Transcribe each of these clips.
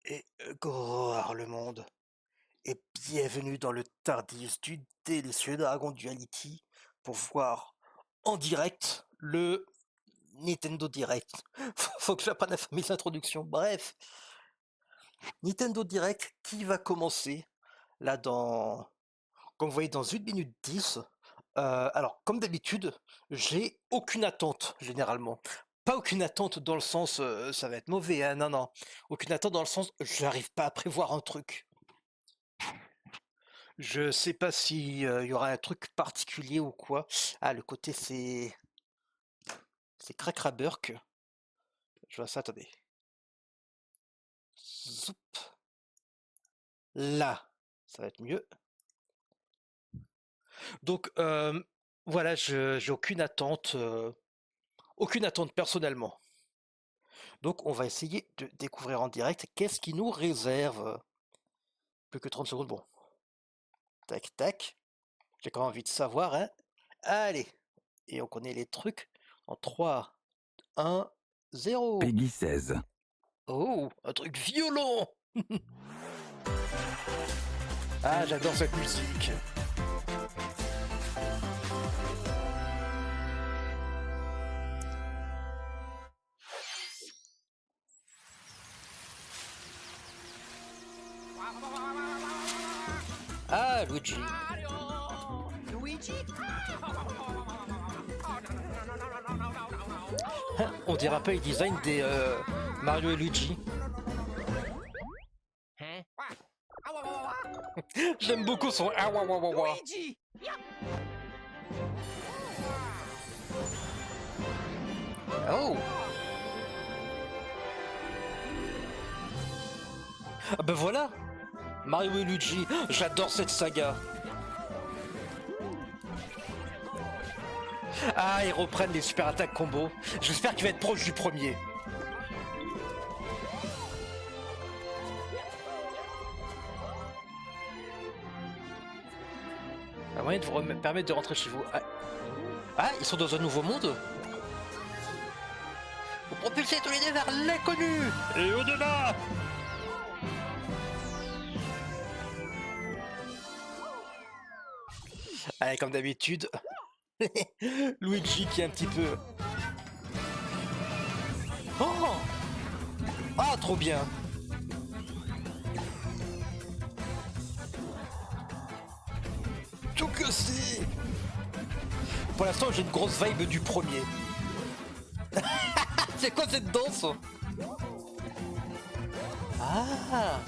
Et gloire le monde, et bienvenue dans le tardis du délicieux Dragon Duality pour voir en direct le Nintendo Direct. Faut que j'apprenne à faire mes introductions. Bref, Nintendo Direct qui va commencer là dans, comme vous voyez, dans 1 minute 10. Alors, comme d'habitude, j'ai aucune attente généralement. Pas aucune attente dans le sens ça va être mauvais, hein, non, non. Aucune attente dans le sens j'arrive pas à prévoir un truc. Je sais pas si, il y aura un truc particulier ou quoi. Ah, le côté c'est Crakraburk. Je vois ça, attendez. Zoup. Là, ça va être mieux. Donc, voilà, j'ai aucune attente personnellement. Donc on va essayer de découvrir en direct qu'est-ce qui nous réserve. Plus que 30 secondes, bon. Tac, tac. J'ai quand même envie de savoir, hein. Allez, et on connaît les trucs en 3, 1, 0. Peggy 16. Oh, un truc violent. Ah, j'adore cette musique. Ah, Luigi. Luigi? On dirait un peu le design des Mario et Luigi. Hein? J'aime beaucoup son ah wa wa wa wa. Luigi! Oh. Ah ben voilà, Mario et Luigi. J'adore cette saga. Ah, ils reprennent les super attaques combo. J'espère qu'il va être proche du premier. Un moyen de vous permettre de rentrer chez vous. Ah, ils sont dans un nouveau monde. Vous propulsez tous les deux vers l'inconnu et au-delà. Allez, comme d'habitude, Luigi qui est un petit peu... Oh. Ah, trop bien. Tout cassé. Pour l'instant, j'ai une grosse vibe du premier. C'est quoi cette danse? Ah.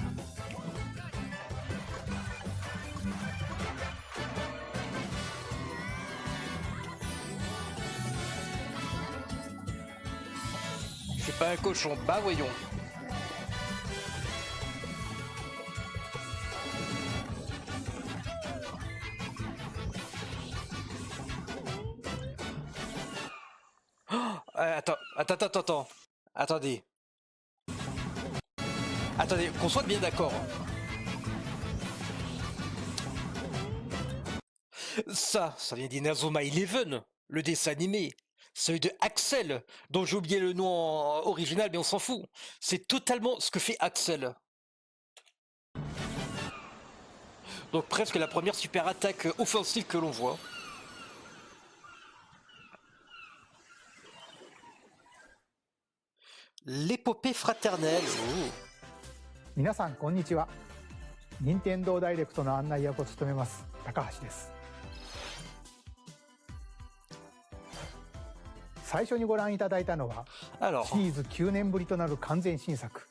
Je suis pas un cochon, bah voyons. Attends. Attendez. Attendez, qu'on soit bien d'accord. Ça vient d'Inazuma Eleven, le dessin animé. Celui de Axel, dont j'ai oublié le nom original, mais on s'en fout. C'est totalement ce que fait Axel. Donc presque la première super attaque offensive que l'on voit. L'épopée fraternelle. Oh. 皆さんこんにちは。任天堂ダイレクトの案内役を務めます高橋です。最初にご覧いただいたのは Alors, シリーズ9年ぶりとなる完全新作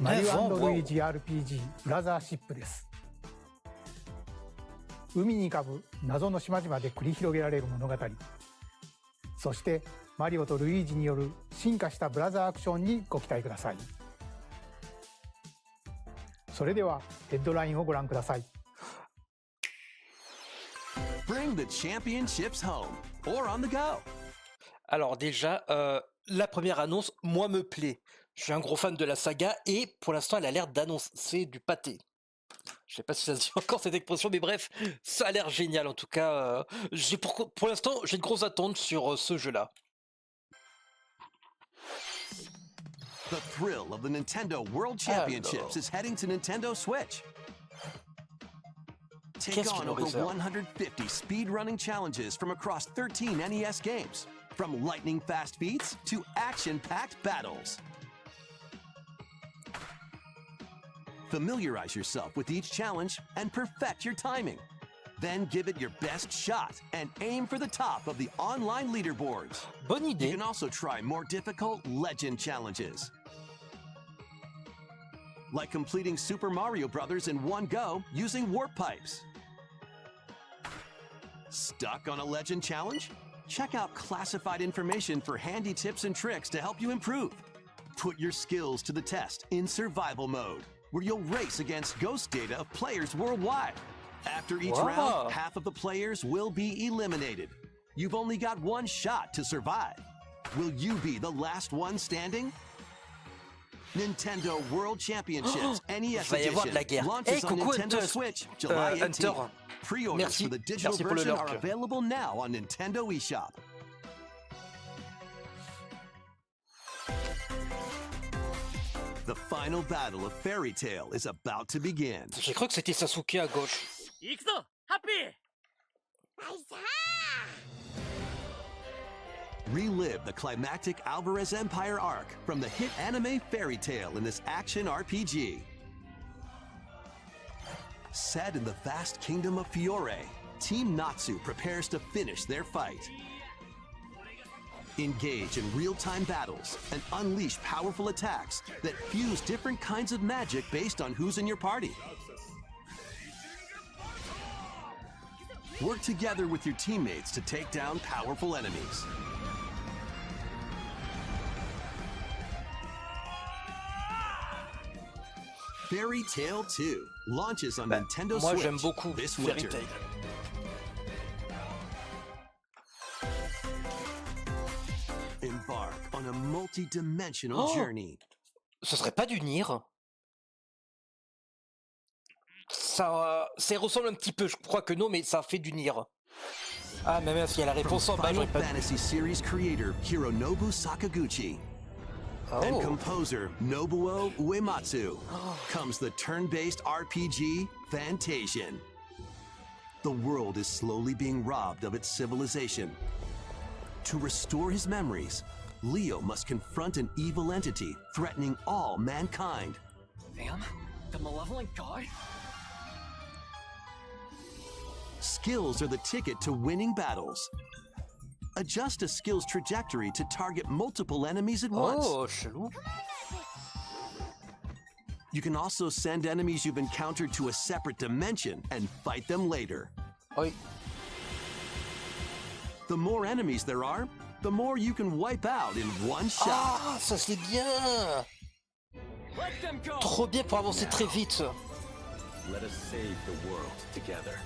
マリオ&ルイージ RPG ブラザーシップです。海に浮かぶ謎の島々で繰り広げられる物語、そしてマリオとルイージによる進化したブラザーアクションにご期待ください。それではヘッドラインをご覧ください。 Bring the championships home or on the go. alors déjà, la première annonce, moi, me plaît. Je suis un gros fan de la saga et pour l'instant, elle a l'air d'annoncer du pâté. Je sais pas si ça se dit encore cette expression, mais bref, ça a l'air génial en tout cas. Pour l'instant, j'ai de grosses attentes sur ce jeu-là. The thrill of the Nintendo World Championships is heading to Nintendo Switch. Take on over 150 speedrunning challenges from across 13 NES games, from lightning-fast feats to action-packed battles. Familiarize yourself with each challenge and perfect your timing. Then give it your best shot and aim for the top of the online leaderboards. Bonne You idée. can also try more difficult legend challenges, like completing Super Mario Bros. In one go using warp pipes. Stuck on a legend challenge? Check out classified information for handy tips and tricks to help you improve. Put your skills to the test in survival mode, where you'll race against ghost data of players worldwide. After each Wow. round, half of the players will be eliminated. You've only got one shot to survive. Will you be the last one standing? Nintendo World Championships NES va y avoir de la Edition guerre. launches Hey, on coucou, Nintendo Hunter. Switch July 18th. Hunter. Pre-orders Merci. for the digital Merci pour le version are lurk. available now on Nintendo eShop. The final battle of Fairy Tail is about to begin. J'ai cru que c'était Sasuke à gauche. 行くぞハッピー Relive the climactic Alvarez Empire arc from the hit anime Fairy Tail in this action RPG. Set in the vast kingdom of Fiore, Team Natsu prepares to finish their fight. Engage in real-time battles and unleash powerful attacks that fuse different kinds of magic based on who's in your party. Work together with your teammates to take down powerful enemies. Fairy Tail 2 launches on Nintendo Moi Switch j'aime beaucoup this Fairy winter. Tail. Embark on a multi-dimensional Oh! journey. Ce serait pas du Nier? Ça ressemble un petit peu, je crois que non, mais ça fait du Nier. Ah, mais même s'il y a la From réponse en bas, Final j'aurais pas... Fantasy series creator Hironobu Sakaguchi and Oh, composer Nobuo Uematsu comes the turn-based RPG Fantasian. The world is slowly being robbed of its civilization. To restore his memories, Leo must confront an evil entity threatening all mankind. Them? The malevolent god? Skills are the ticket to winning battles. Adjust a skill's trajectory to target multiple enemies at once. oh, chelou. You can also send enemies you've encountered to a separate dimension and fight them later. Oui. The more enemies there are, the more you can wipe out in one shot. Ah, ça c'est bien. Let them go! Trop bien pour avancer très vite. Let us save the world together.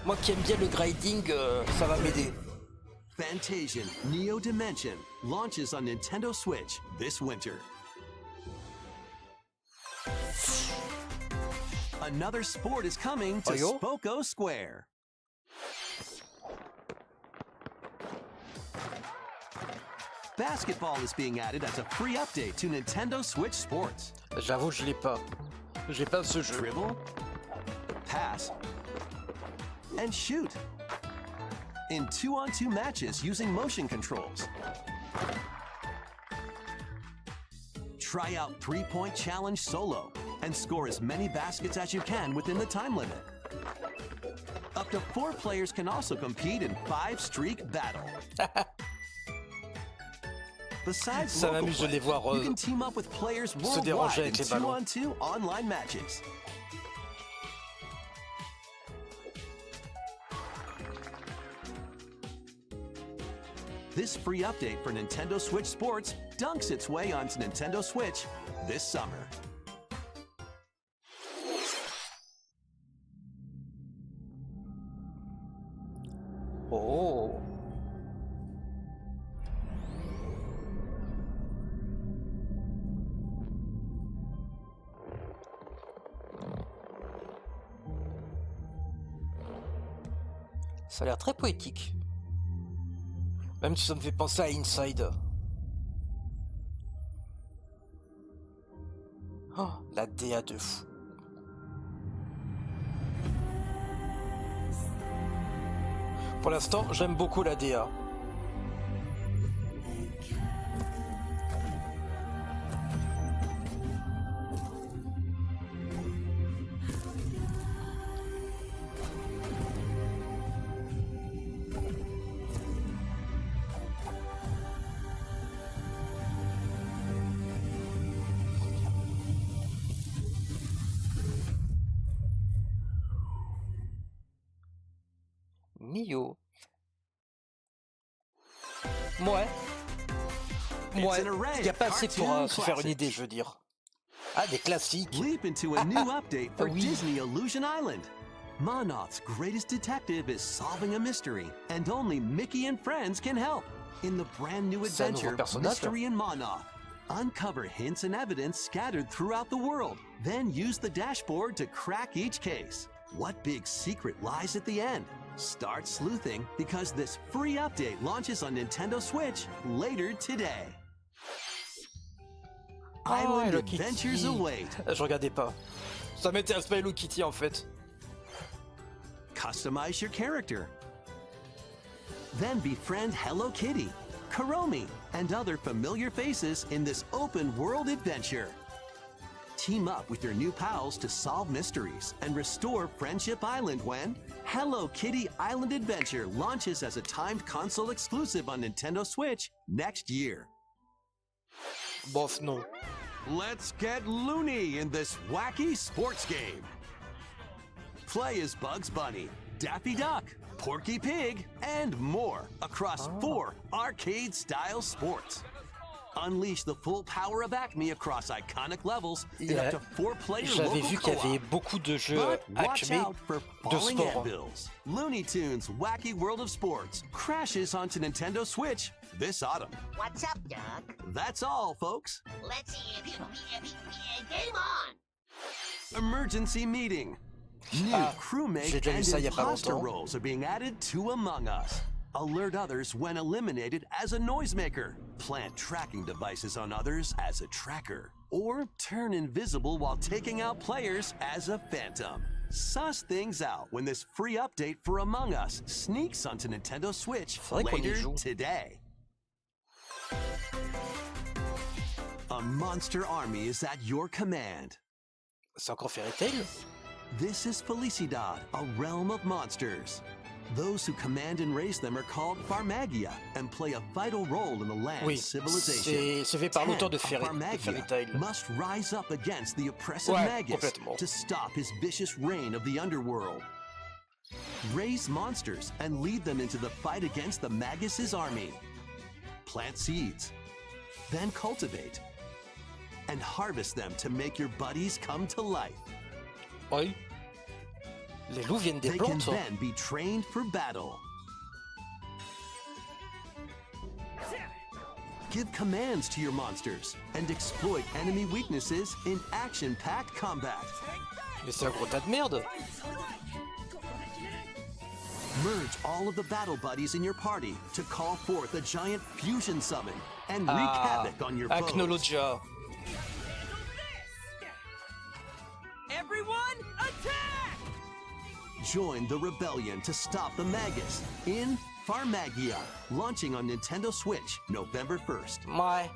Moi qui aime bien le grinding, ça va m'aider. Fantasian Neo Dimension launches on Nintendo Switch this winter. Another sport is coming to Ayo? Spoko Square. Basketball is being added as a free update to Nintendo Switch Sports. J'avoue, je l'ai pas. J'ai pas ce jeu. Dribble, pass, and shoot. In 2-on-2 matches using motion controls. Try out three-point challenge solo and score as many baskets as you can within the time limit. Up to 4 players can also compete in 5-streak battle. Besides Ça local m'amuse de les play, voir, you can team up with players se déranger worldwide in avec les ballons. 2-on-2 online matches. This free update for Nintendo Switch Sports dunks its way onto Nintendo Switch this summer. Oh. Ça a l'air très poétique. Même si ça me fait penser à Inside. Oh, la DA de fou. Pour l'instant, j'aime beaucoup la DA. Mio. Ouais. Ouais, il n'y a pas assez pour se faire une idée, je veux dire. Ah, des classiques. Leap into a new update for Oui. Disney Illusion Island. Monoth's greatest detective is solving a mystery, and only Mickey and friends can help. In the brand new C'est un nouveau adventure, personnage. Mystery in Monoth. Uncover hints and evidence scattered throughout the world, then use the dashboard to crack each case. What big secret lies at the end? Start sleuthing because this free update launches on Nintendo Switch later today. Island Hello adventures Kitty. await. Je regardais pas. Ça m'intéresse pas Hello Kitty en fait. Customize your character. Then befriend Hello Kitty, Kuromi, and other familiar faces in this open world adventure. Team up with your new pals to solve mysteries and restore Friendship Island when Hello Kitty Island Adventure launches as a timed console exclusive on Nintendo Switch next year. Bof, non. Let's get loony in this wacky sports game. Play as Bugs Bunny, Daffy Duck, Porky Pig, and more across 4 arcade-style sports. Unleash the full power of Acme across iconic levels in up to 4-player J'avais local vu qu'il y avait co-op. beaucoup de jeux But watch Acme out for de falling sport. anvils. Looney Tunes Wacky World of Sports crashes onto Nintendo Switch this autumn. What's up, Doc? That's all, folks. Let's game on! Emergency meeting. New Ah, crewmate j'ai déjà vu and ça il y a pas imposter longtemps. roles are being added to Among Us. Alert others when eliminated as a noisemaker. Plant tracking devices on others as a tracker. Or turn invisible while taking out players as a phantom. Suss things out when this free update for Among Us sneaks onto Nintendo Switch Faudrait qu'on y later joue. today. A monster army is at your command. C'est encore Fairy Tail? This is Felicidad, a realm of monsters. Those who command and raise them are called Farmagia and play a vital role in the land's Oui, civilization. c'est fait par l'auteur de Fairy Farmagia Tail. must rise up against the oppressive Ouais, Magus complètement. to stop his vicious reign of the underworld. Raise monsters and lead them into the fight against the Magus' army. Plant seeds, then cultivate, and harvest them to make your buddies come to life. Oui. Les loups viennent des They can plantes. then be trained for battle. Give commands to your monsters and exploit enemy weaknesses in action-packed combat. Mais c'est un gros tas de merde. Merge all of the battle buddies in your party to call forth a giant fusion summon and wreak Ah, havoc on your foes. Acnologia. Everyone, attack! Join the rebellion to stop the Magus in Farmagia, launching on Nintendo Switch November 1st. Ouais.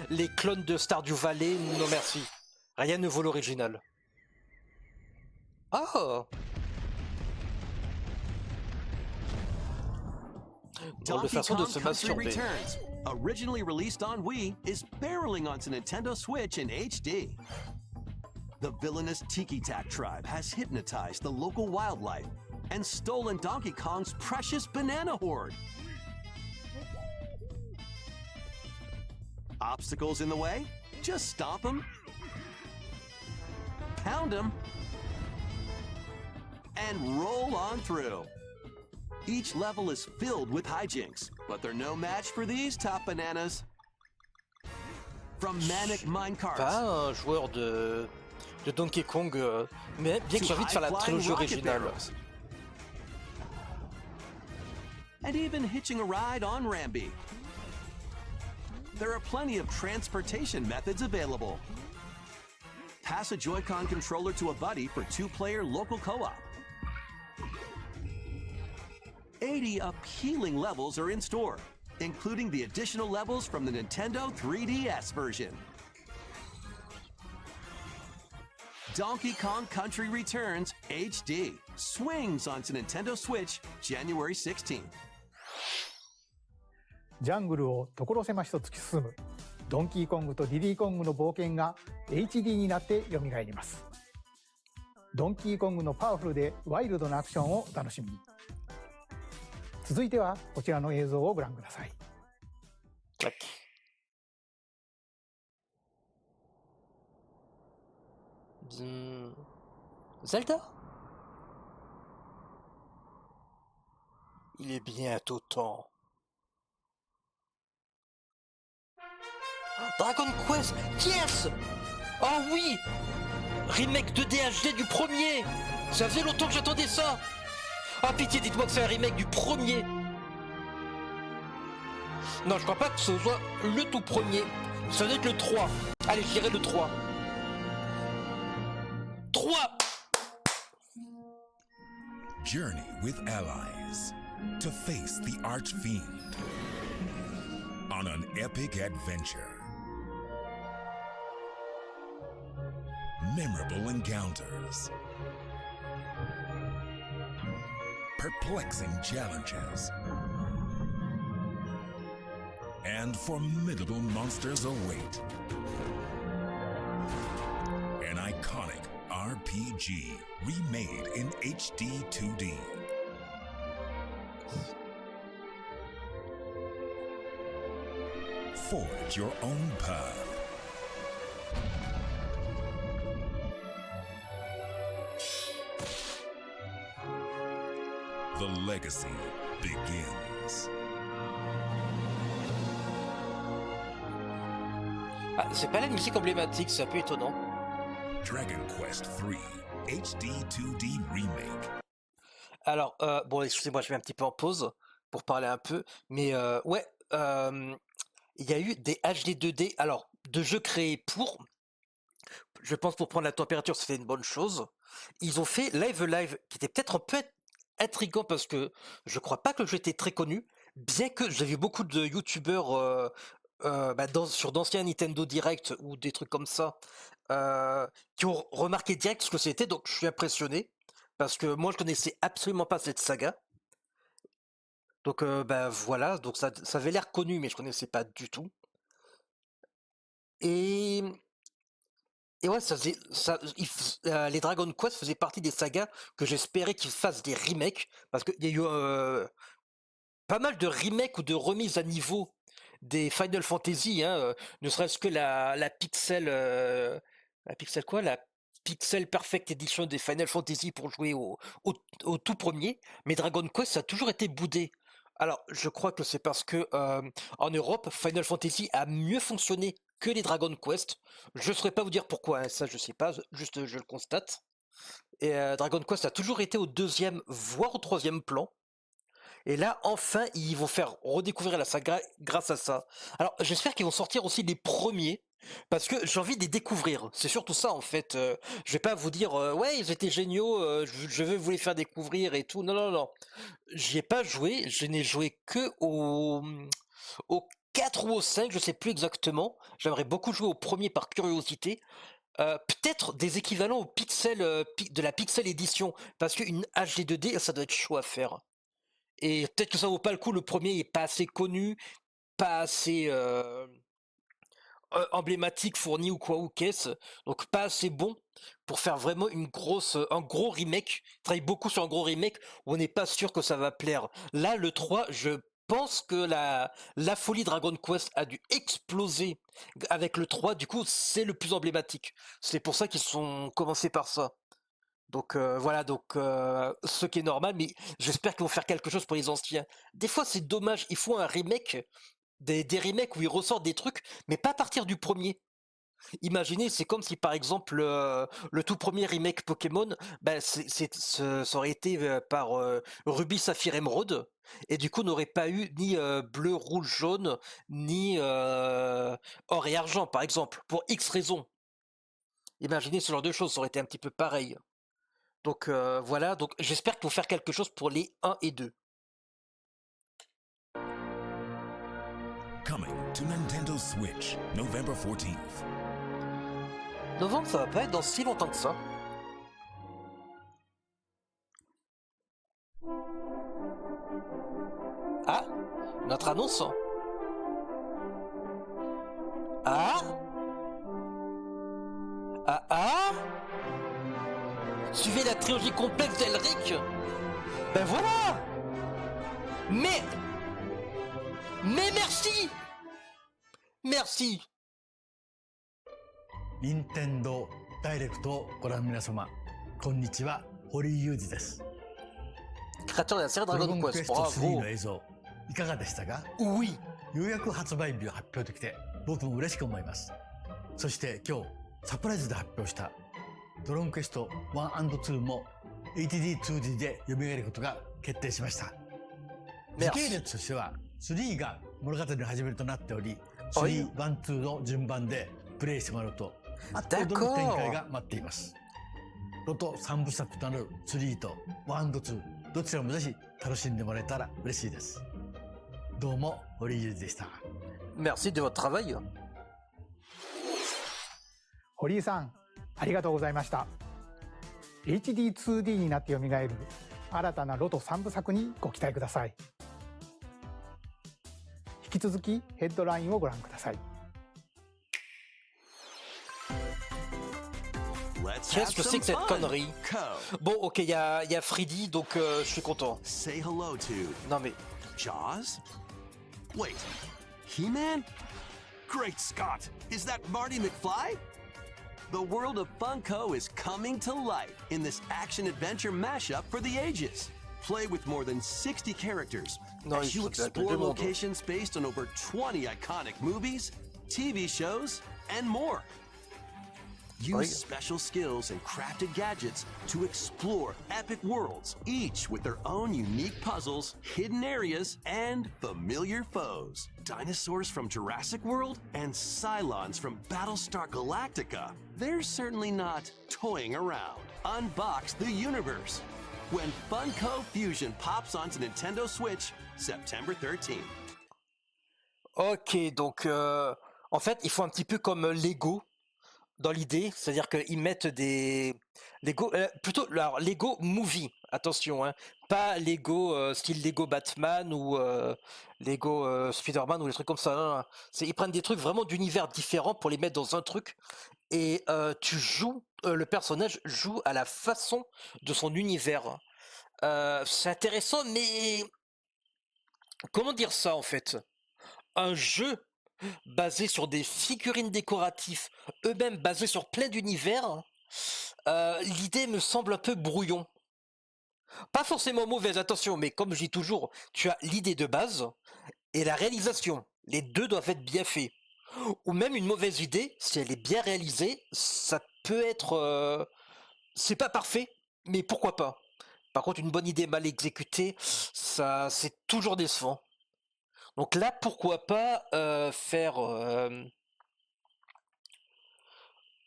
Les clones de Stardew Valley, non merci. Rien ne vaut l'original. Oh! Dans de Donkey façon de Kong se Country masturber. Returns, originally released on Wii, is barreling onto Nintendo Switch in HD. The villainous Tiki Tak tribe has hypnotized the local wildlife and stolen Donkey Kong's precious banana hoard. Obstacles in the way? Just stomp them, pound them, and roll on through. Each level is filled with hijinks, but they're no match for these top bananas. From Manic Minecarts Pas un joueur de Donkey Kong, mais bien que j'ai envie de faire la trilogie originale. and even hitching a ride on Rambi. There are plenty of transportation methods available. pass a Joy-Con controller to a buddy for 2-player local co-op. 80 appealing levels are in store, including the additional levels from the Nintendo 3DS version. Donkey Kong Country Returns HD swings onto Nintendo Switch January 16th. ジャングルを所狭しと突き進むドンキーコングとディディコングの冒険が HD になって蘇ります。ドンキーコングのパワフルでワイルドなアクションをお楽しみに。続いてはこちらの映像をご覧ください。Clac. Zelda? Il est bientôt temps. Dragon Quest, yes! Oh oui! Remake 2D HD du premier! Ça faisait longtemps que j'attendais ça! Ah pitié, dites-moi que c'est un remake du premier! Non, je crois pas que ce soit le tout premier. Ça doit être le 3. Allez, je dirais le 3. 3! Journey with allies to face the Archfiend on an epic adventure. Memorable encounters, perplexing challenges, and formidable monsters await. An iconic RPG remade in HD 2D. Forge your own path. The legacy begins. Ah, c'est pas la musique emblématique, c'est un peu étonnant. Dragon Quest III HD 2D Remake. Alors, bon, excusez-moi, je mets un petit peu en pause pour parler un peu, mais ouais, il y a eu des HD 2D, alors, de jeux créés pour, je pense pour prendre la température, c'était une bonne chose. Ils ont fait Live Live, qui était peut-être un peu intriguant parce que je crois pas que le jeu était très connu, bien que j'ai vu beaucoup de youtubeurs sur d'anciens Nintendo Direct ou des trucs comme ça, qui ont remarqué direct ce que c'était, donc je suis impressionné, parce que moi je connaissais absolument pas cette saga. Donc voilà, donc ça avait l'air connu, mais je connaissais pas du tout. Et ouais, les Dragon Quest faisaient partie des sagas que j'espérais qu'ils fassent des remakes, parce qu'il y a eu pas mal de remakes ou de remises à niveau des Final Fantasy, hein, ne serait-ce que la Pixel, la Pixel Perfect Edition des Final Fantasy pour jouer au tout premier, mais Dragon Quest ça a toujours été boudé. Alors, je crois que c'est parce que en Europe, Final Fantasy a mieux fonctionné que les Dragon Quest. Je ne saurais pas vous dire pourquoi, hein, ça je sais pas, juste je le constate. Et Dragon Quest a toujours été au deuxième, voire au troisième plan. Et là, enfin, ils vont faire redécouvrir la saga grâce à ça. Alors, j'espère qu'ils vont sortir aussi les premiers, parce que j'ai envie de les découvrir. C'est surtout ça, en fait. Je vais pas vous dire, ouais, ils étaient géniaux, je veux vous les faire découvrir et tout. Non, non, non. J'y ai pas joué, je n'ai joué que au 4 ou au 5, je sais plus exactement. J'aimerais beaucoup jouer au premier par curiosité. Peut-être des équivalents au Pixel, de la Pixel Edition, parce qu'une HD 2D, ça doit être chaud à faire. Et peut-être que ça vaut pas le coup, le premier est pas assez connu, pas assez emblématique, fourni ou quoi ou qu'est-ce, donc pas assez bon pour faire vraiment un gros remake. Je travaille beaucoup sur un gros remake où on n'est pas sûr que ça va plaire. Là, le 3, je pense que la folie Dragon Quest a dû exploser avec le 3, du coup c'est le plus emblématique. C'est pour ça qu'ils sont commencés par ça. Donc voilà, ce qui est normal, mais j'espère qu'ils vont faire quelque chose pour les anciens. Des fois c'est dommage, il faut un remake, des remakes où ils ressortent des trucs, mais pas à partir du premier. Imaginez, c'est comme si par exemple le tout premier remake Pokémon, ça aurait été par Ruby, Saphir, Émeraude, et du coup on n'aurait pas eu ni bleu, rouge, jaune, ni or et argent par exemple, pour X raisons. Imaginez ce genre de choses, ça aurait été un petit peu pareil. Donc voilà, donc j'espère qu'ils vont faire quelque chose pour les 1 et 2. Coming to Nintendo Switch, November 14th. Novembre, ça va pas être dans si longtemps que ça. Ah, notre annonce. Ah Ah ah Suivez la trilogie complexe d'Elric. Ben voilà. Mais merci. Merci. 任天堂ダイレクトをご覧の皆様、こんにちは、堀井雄二です。 Créateur de la série ドラゴ Dragon ンクエ Quest, スト3 bravo. の映像、いかがでしたか？ Oui. ようやく発売日を発表できて、僕も嬉しく思います。そして今日、サプライズで発表したドラゴンクエスト 1&2 も HD2D で蘇ることが決定しました。時系列としては3が物語の始めとなっており、3、1、2の順番でプレイしてもらうと、あっと驚く展開が待っています。ロト3部作となる3と 1&2、どちらもぜひ楽しんでもらえたら嬉しいです。どうも、堀井雄二でした。Merci de votre travail. 堀井さん、ありがとうございました。HD2D になって蘇る新たなロト3部作にご期待ください。引き続きヘッドラインをご覧ください。Qu'est-ce que c'est que cette connerie? Bon, ok, il y a Freddy, donc je suis content. Say hello to Non mais... Jaws? Wait, He-Man? Great Scott! Is that Marty McFly? The world of Funko is coming to life in this action-adventure mashup for the ages. Play with more than 60 characters as you explore locations based on over 20 iconic movies, TV shows, and more. Use special skills and crafted gadgets to explore epic worlds, each with their own unique puzzles, hidden areas, and familiar foes. Dinosaurs from Jurassic World and Cylons from Battlestar Galactica. They're certainly not toying around. Unbox the universe when Funko Fusion pops onto Nintendo Switch September 13th. Ok, donc en fait, il faut un petit peu comme Lego dans l'idée, c'est-à-dire qu'ils mettent des Lego, plutôt alors Lego Movie, attention, hein, pas Lego style Lego Batman ou Lego Spider-Man ou des trucs comme ça. Hein. Ils prennent des trucs vraiment d'univers différents pour les mettre dans un truc et tu joues, le personnage joue à la façon de son univers. C'est intéressant, mais comment dire ça en fait? Un jeu basé sur des figurines décoratives, eux-mêmes basés sur plein d'univers, l'idée me semble un peu brouillon. Pas forcément mauvaise, attention, mais comme je dis toujours, tu as l'idée de base et la réalisation. Les deux doivent être bien faits. Ou même une mauvaise idée, si elle est bien réalisée, ça peut être... c'est pas parfait, mais pourquoi pas. Par contre, une bonne idée mal exécutée, ça, c'est toujours décevant. Donc là, pourquoi pas faire...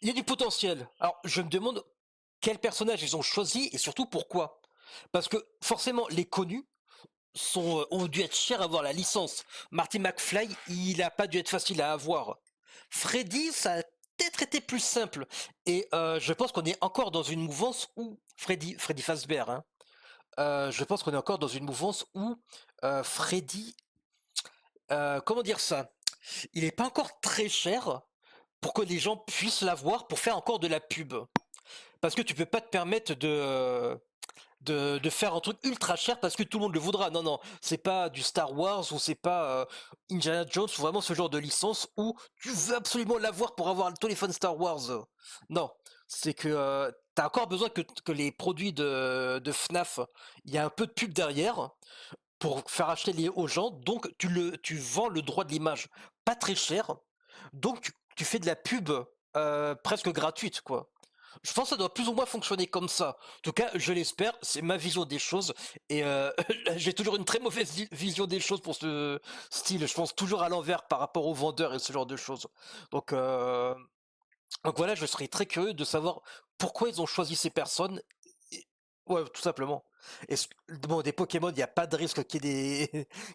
Il y a du potentiel. Alors, je me demande quel personnage ils ont choisi et surtout pourquoi. Parce que forcément, les connus ont dû être chers à avoir la licence. Marty McFly, il n'a pas dû être facile à avoir. Freddy, ça a peut-être été plus simple. Et je pense qu'on est encore dans une mouvance où... Freddy Fazbear, hein. Je pense qu'on est encore dans une mouvance où Freddy... comment dire ça? Il n'est pas encore très cher pour que les gens puissent l'avoir pour faire encore de la pub. Parce que tu peux pas te permettre de faire un truc ultra cher parce que tout le monde le voudra. Non, non, c'est pas du Star Wars ou c'est pas Indiana Jones ou vraiment ce genre de licence où tu veux absolument l'avoir pour avoir le téléphone Star Wars. Non, c'est que t'as encore besoin que les produits de FNAF, il y a un peu de pub derrière pour faire acheter aux gens, donc tu vends le droit de l'image pas très cher, donc tu fais de la pub presque gratuite, quoi. Je pense que ça doit plus ou moins fonctionner comme ça. En tout cas, je l'espère, c'est ma vision des choses, et j'ai toujours une très mauvaise vision des choses pour ce style. Je pense toujours à l'envers par rapport aux vendeurs et ce genre de choses. Donc Donc voilà, je serais très curieux de savoir pourquoi ils ont choisi ces personnes. Ouais, tout simplement. Bon, des Pokémon, il n'y a pas de risque qu'il y ait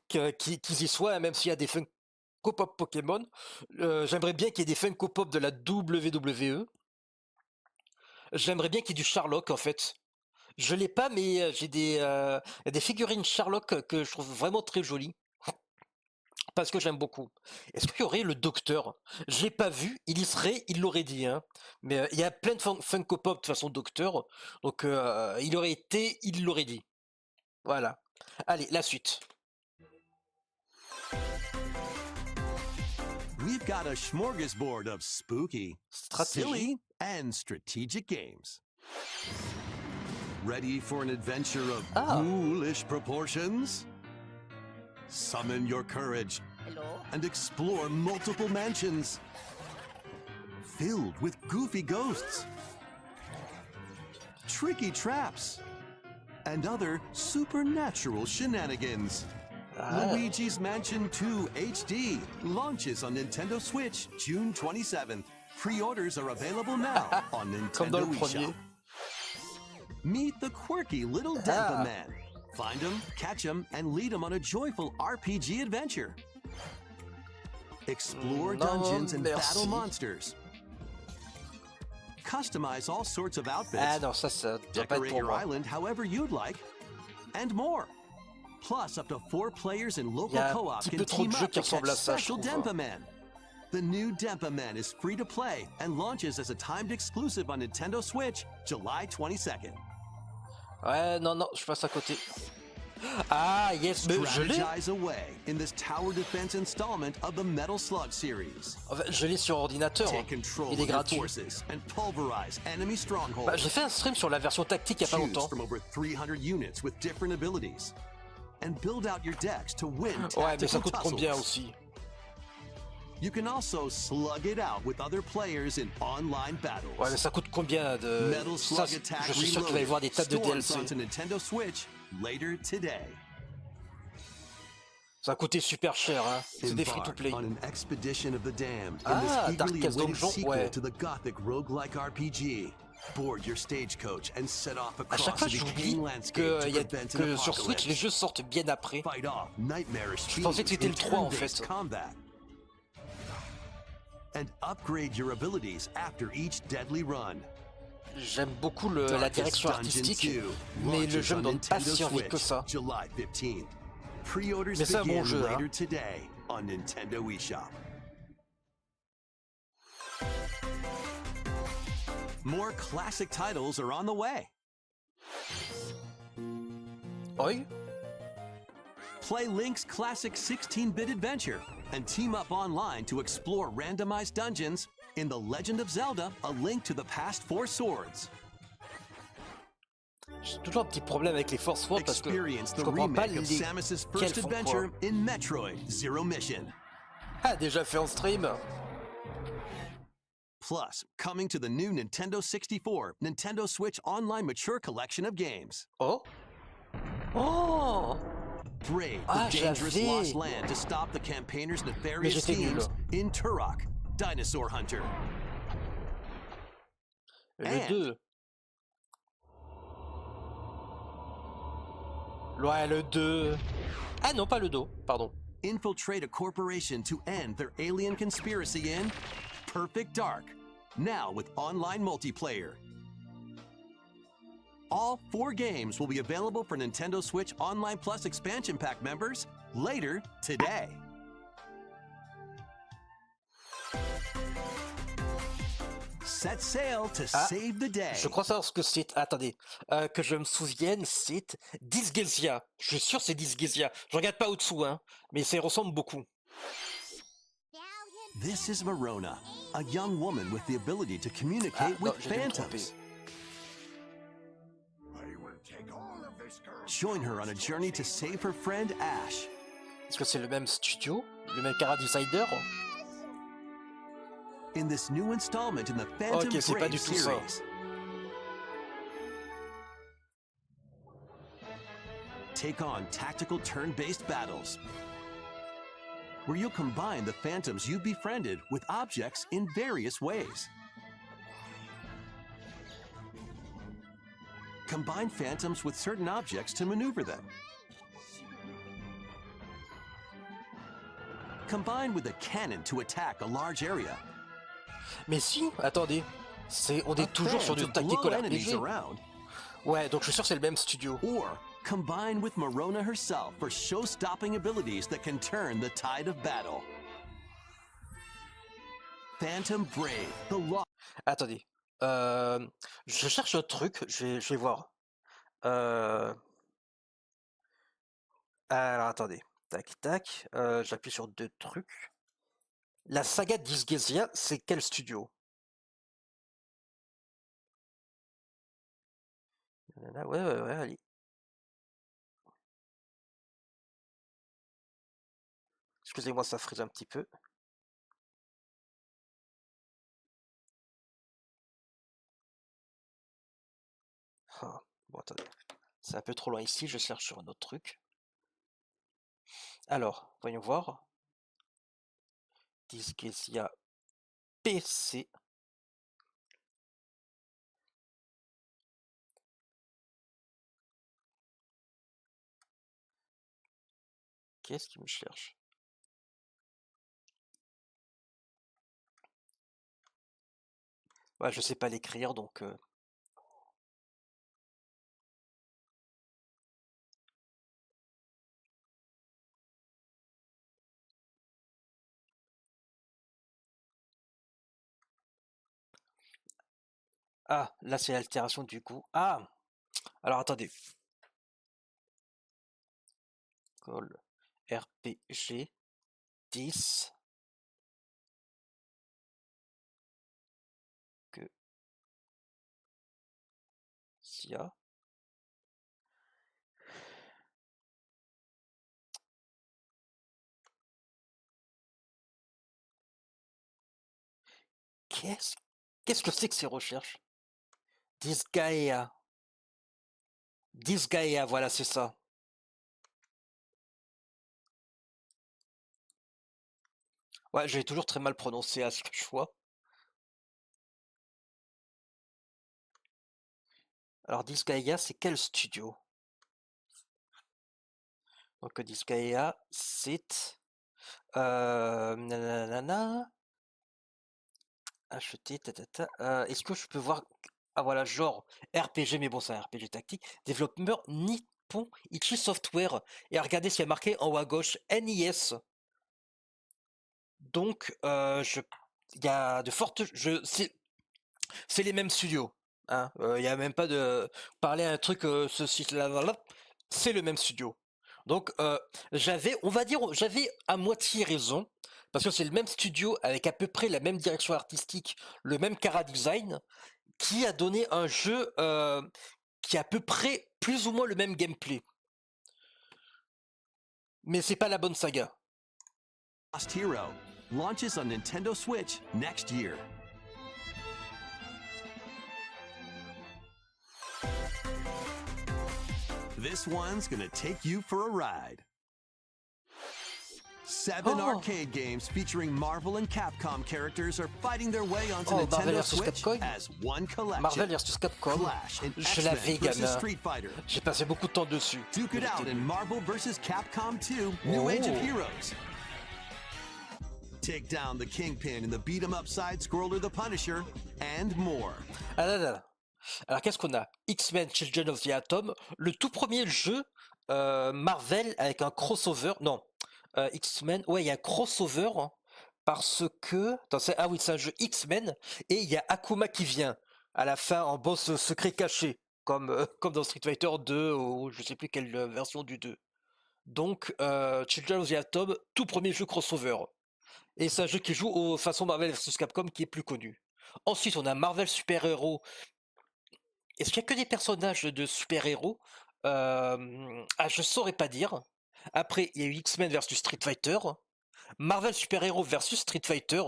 des... qu'ils y soient, hein, même s'il y a des Funko Pop Pokémon. J'aimerais bien qu'il y ait des Funko Pop de la WWE. J'aimerais bien qu'il y ait du Sherlock, en fait. Je l'ai pas, mais j'ai il y a des figurines Sherlock que je trouve vraiment très jolies. Parce que j'aime beaucoup. Est-ce qu'il y aurait le docteur? Je l'ai pas vu, il y serait, il l'aurait dit, hein. Mais il y a plein de Funko Pop de façon docteur, donc il aurait été, il l'aurait dit. Voilà. Allez, la suite. We've got a smorgasbord of spooky, Stratégie. silly, and strategic games. Ready for an adventure of ghoulish proportions? Summon your courage and explore multiple mansions filled with goofy ghosts, tricky traps, and other supernatural shenanigans. Luigi's Mansion 2 HD launches on Nintendo Switch June 27th. Pre-orders are available now on Comme dans Nintendo le premier. eShop. Meet the quirky little Denpa Man. Find him, catch him, and lead him on a joyful RPG adventure. Explore dungeons and battle monsters. Customize all sorts of outfits. Ah non, ça doit pas être Decorate pour your moi. island however you'd like, and more. Plus, up to 4 players in Il y local a un co-op petit can peu trop team de jeux up qui to catch ressemblent à ça, je special trouve. Denpa Man. The new Denpa Man is free to play and launches as a timed exclusive on Nintendo Switch July 22nd. Ouais, non, je passe à côté. Ah, yes, mais je l'ai. Strategize away in this tower defense installment of the Metal Slug series. Enfin, je l'ai sur ordinateur. Take control Il est of your gratuit. forces and pulverize enemy strongholds. Bah, j'ai fait un stream sur la version tactique il y a pas Choose longtemps. from over 300 units with different abilities and build out your decks to win Ouais, mais ça tactical coûte combien tussles. aussi? You can also slug it out with other players in online battles. Ouais, mais ça coûte combien de... Metal Ça, Slug Attack je suis sûr qu'il va y avoir des tas de Reloaded DLC. storms onto Nintendo Switch later today. Ça a coûté super cher, hein. C'est des Embark free-to-play. on an expedition of the damned in Ah, this eagerly Darkest awaited Dungeon, sequel ouais. to the gothic roguelike RPG. Board your stagecoach and set off À across chaque fois, the j'oublie decaying landscape que, to prevent an que sur Switch, les apocalypse. jeux sortent bien après. Fight off nightmarish Je pensais que c'était fiends le in 3 en turn-based fait. combat. And upgrade your abilities after each deadly run. J'aime beaucoup la Darkest direction Dungeon artistique, 2 mais le launches jeu me on donne pas Nintendo si envie que Switch ça. July 15th. Pre-orders Mais c'est un bon begin jeu, hein. later today on Nintendo eShop. More classic titles are on the way. Oui. Play Link's classic 16-bit adventure and team up online to explore randomized dungeons in The Legend of Zelda: A Link to the Past 4 Swords. J'ai toujours un petit problème avec les Force Wars parce que Experience je the comprends pas remake of Samus's lesquels first font quoi. adventure in Metroid Zero Mission. Ah, déjà fait en stream. Plus, coming to the new Nintendo 64, Nintendo Switch Online Mature Collection of games. Oh. Oh. Brave Ah, the dangerous j'avais. lost land to stop the campaigners' nefarious j'étais nul. schemes in Turok, Dinosaur Hunter. Le And- 2. Ouais, le 2. Ah non, pas le 2, pardon. Infiltrate a corporation to end their alien conspiracy in Perfect Dark, now with online multiplayer. All 4 games will be available for Nintendo Switch Online Plus expansion pack members later today. Set sail to Ah, save the day. Je crois savoir ce que c'est. Attendez, que je me souvienne, c'est Disgaea. Je suis sûr que c'est Disgaea. Je regarde pas au-dessous, hein, mais ça y ressemble beaucoup. This is Verona, a young woman with the ability to Ah, communicate non, with j'ai dû me tromper. phantoms. Join her on a journey to save her friend Ash. Est-ce que c'est le même studio? Le même Cara Decider? In this new installment in the Phantom Ok, c'est pas Brave du tout ça. series. Take on tactical turn-based battles, where you'll combine the phantoms you've befriended with objects in various ways. combine phantoms with certain objects to maneuver them. Combine with a cannon to attack a large area. Mais si, attendez, on est toujours sur du tactical RPG. Around. Ouais, donc je suis sûr que c'est le même studio. Or combine with Marona herself for show-stopping abilities that can turn the tide of battle. Phantom Brave, the law. Attendez, je cherche un truc, je vais voir. Alors attendez, tac tac, j'appuie sur 2 trucs. La saga Disgaea, c'est quel studio? Ouais, allez. Excusez-moi, ça frise un petit peu. Ah, bon, attendez. C'est un peu trop loin ici, je cherche sur un autre truc. Alors, voyons voir. Disgaea PC. Qu'est-ce qui me cherche? Ouais, je sais pas l'écrire, donc... Ah, là c'est l'altération du goût. Ah! Alors attendez. Call RPG 10. Que Sia. Qu'est-ce que c'est que ces recherches? Disgaea. Disgaea, voilà, c'est ça. Ouais, j'ai toujours très mal prononcé à ce que je vois. Alors, Disgaea, c'est quel studio? Donc, Disgaea, c'est... nanana. Acheter, est-ce que je peux voir... Ah voilà, genre RPG, mais bon, c'est un RPG tactique. Développeur Nippon Ichi Software. Et regardez ce qu'il y a marqué en haut à gauche, NIS. Donc, il y a de fortes... C'est les mêmes studios. Hein. Il n'y a même pas de... Parler à un truc, ceci, là, c'est le même studio. Donc, j'avais à moitié raison, parce que c'est le même studio avec à peu près la même direction artistique, le même chara design, qui a donné un jeu qui a à peu près plus ou moins le même gameplay. Mais c'est pas la bonne saga. Lost Hero launches on Nintendo Switch next year. This one's gonna take you for a ride. 7 arcade games featuring Marvel and Capcom characters are fighting their way onto Nintendo Switch as one collection. Marvel vs Capcom. Clash and Je l'avais, X-Men vs gamin. Street Fighter. J'ai passé beaucoup de temps dessus. Duke it out in Marvel vs Capcom 2 New Age of Heroes. Take down the Kingpin in the beat-em-up side-scroller The Punisher, and more. Ah là là. Alors qu'est-ce qu'on a? X-Men Children of the Atom, le tout premier jeu Marvel avec un crossover. Non, X-Men, ouais, il y a un crossover hein, parce que. Attends, ah oui, c'est un jeu X-Men et il y a Akuma qui vient à la fin en boss secret caché, comme dans Street Fighter 2 ou je sais plus quelle version du 2. Donc, Children of the Atom, tout premier jeu crossover. Et c'est un jeu qui joue aux façons Marvel vs Capcom qui est plus connu. Ensuite, on a Marvel Super Héros. Est-ce qu'il n'y a que des personnages de super-héros? Je saurais pas dire. Après, il y a eu X-Men versus Street Fighter. Marvel Super-Héros versus Street Fighter.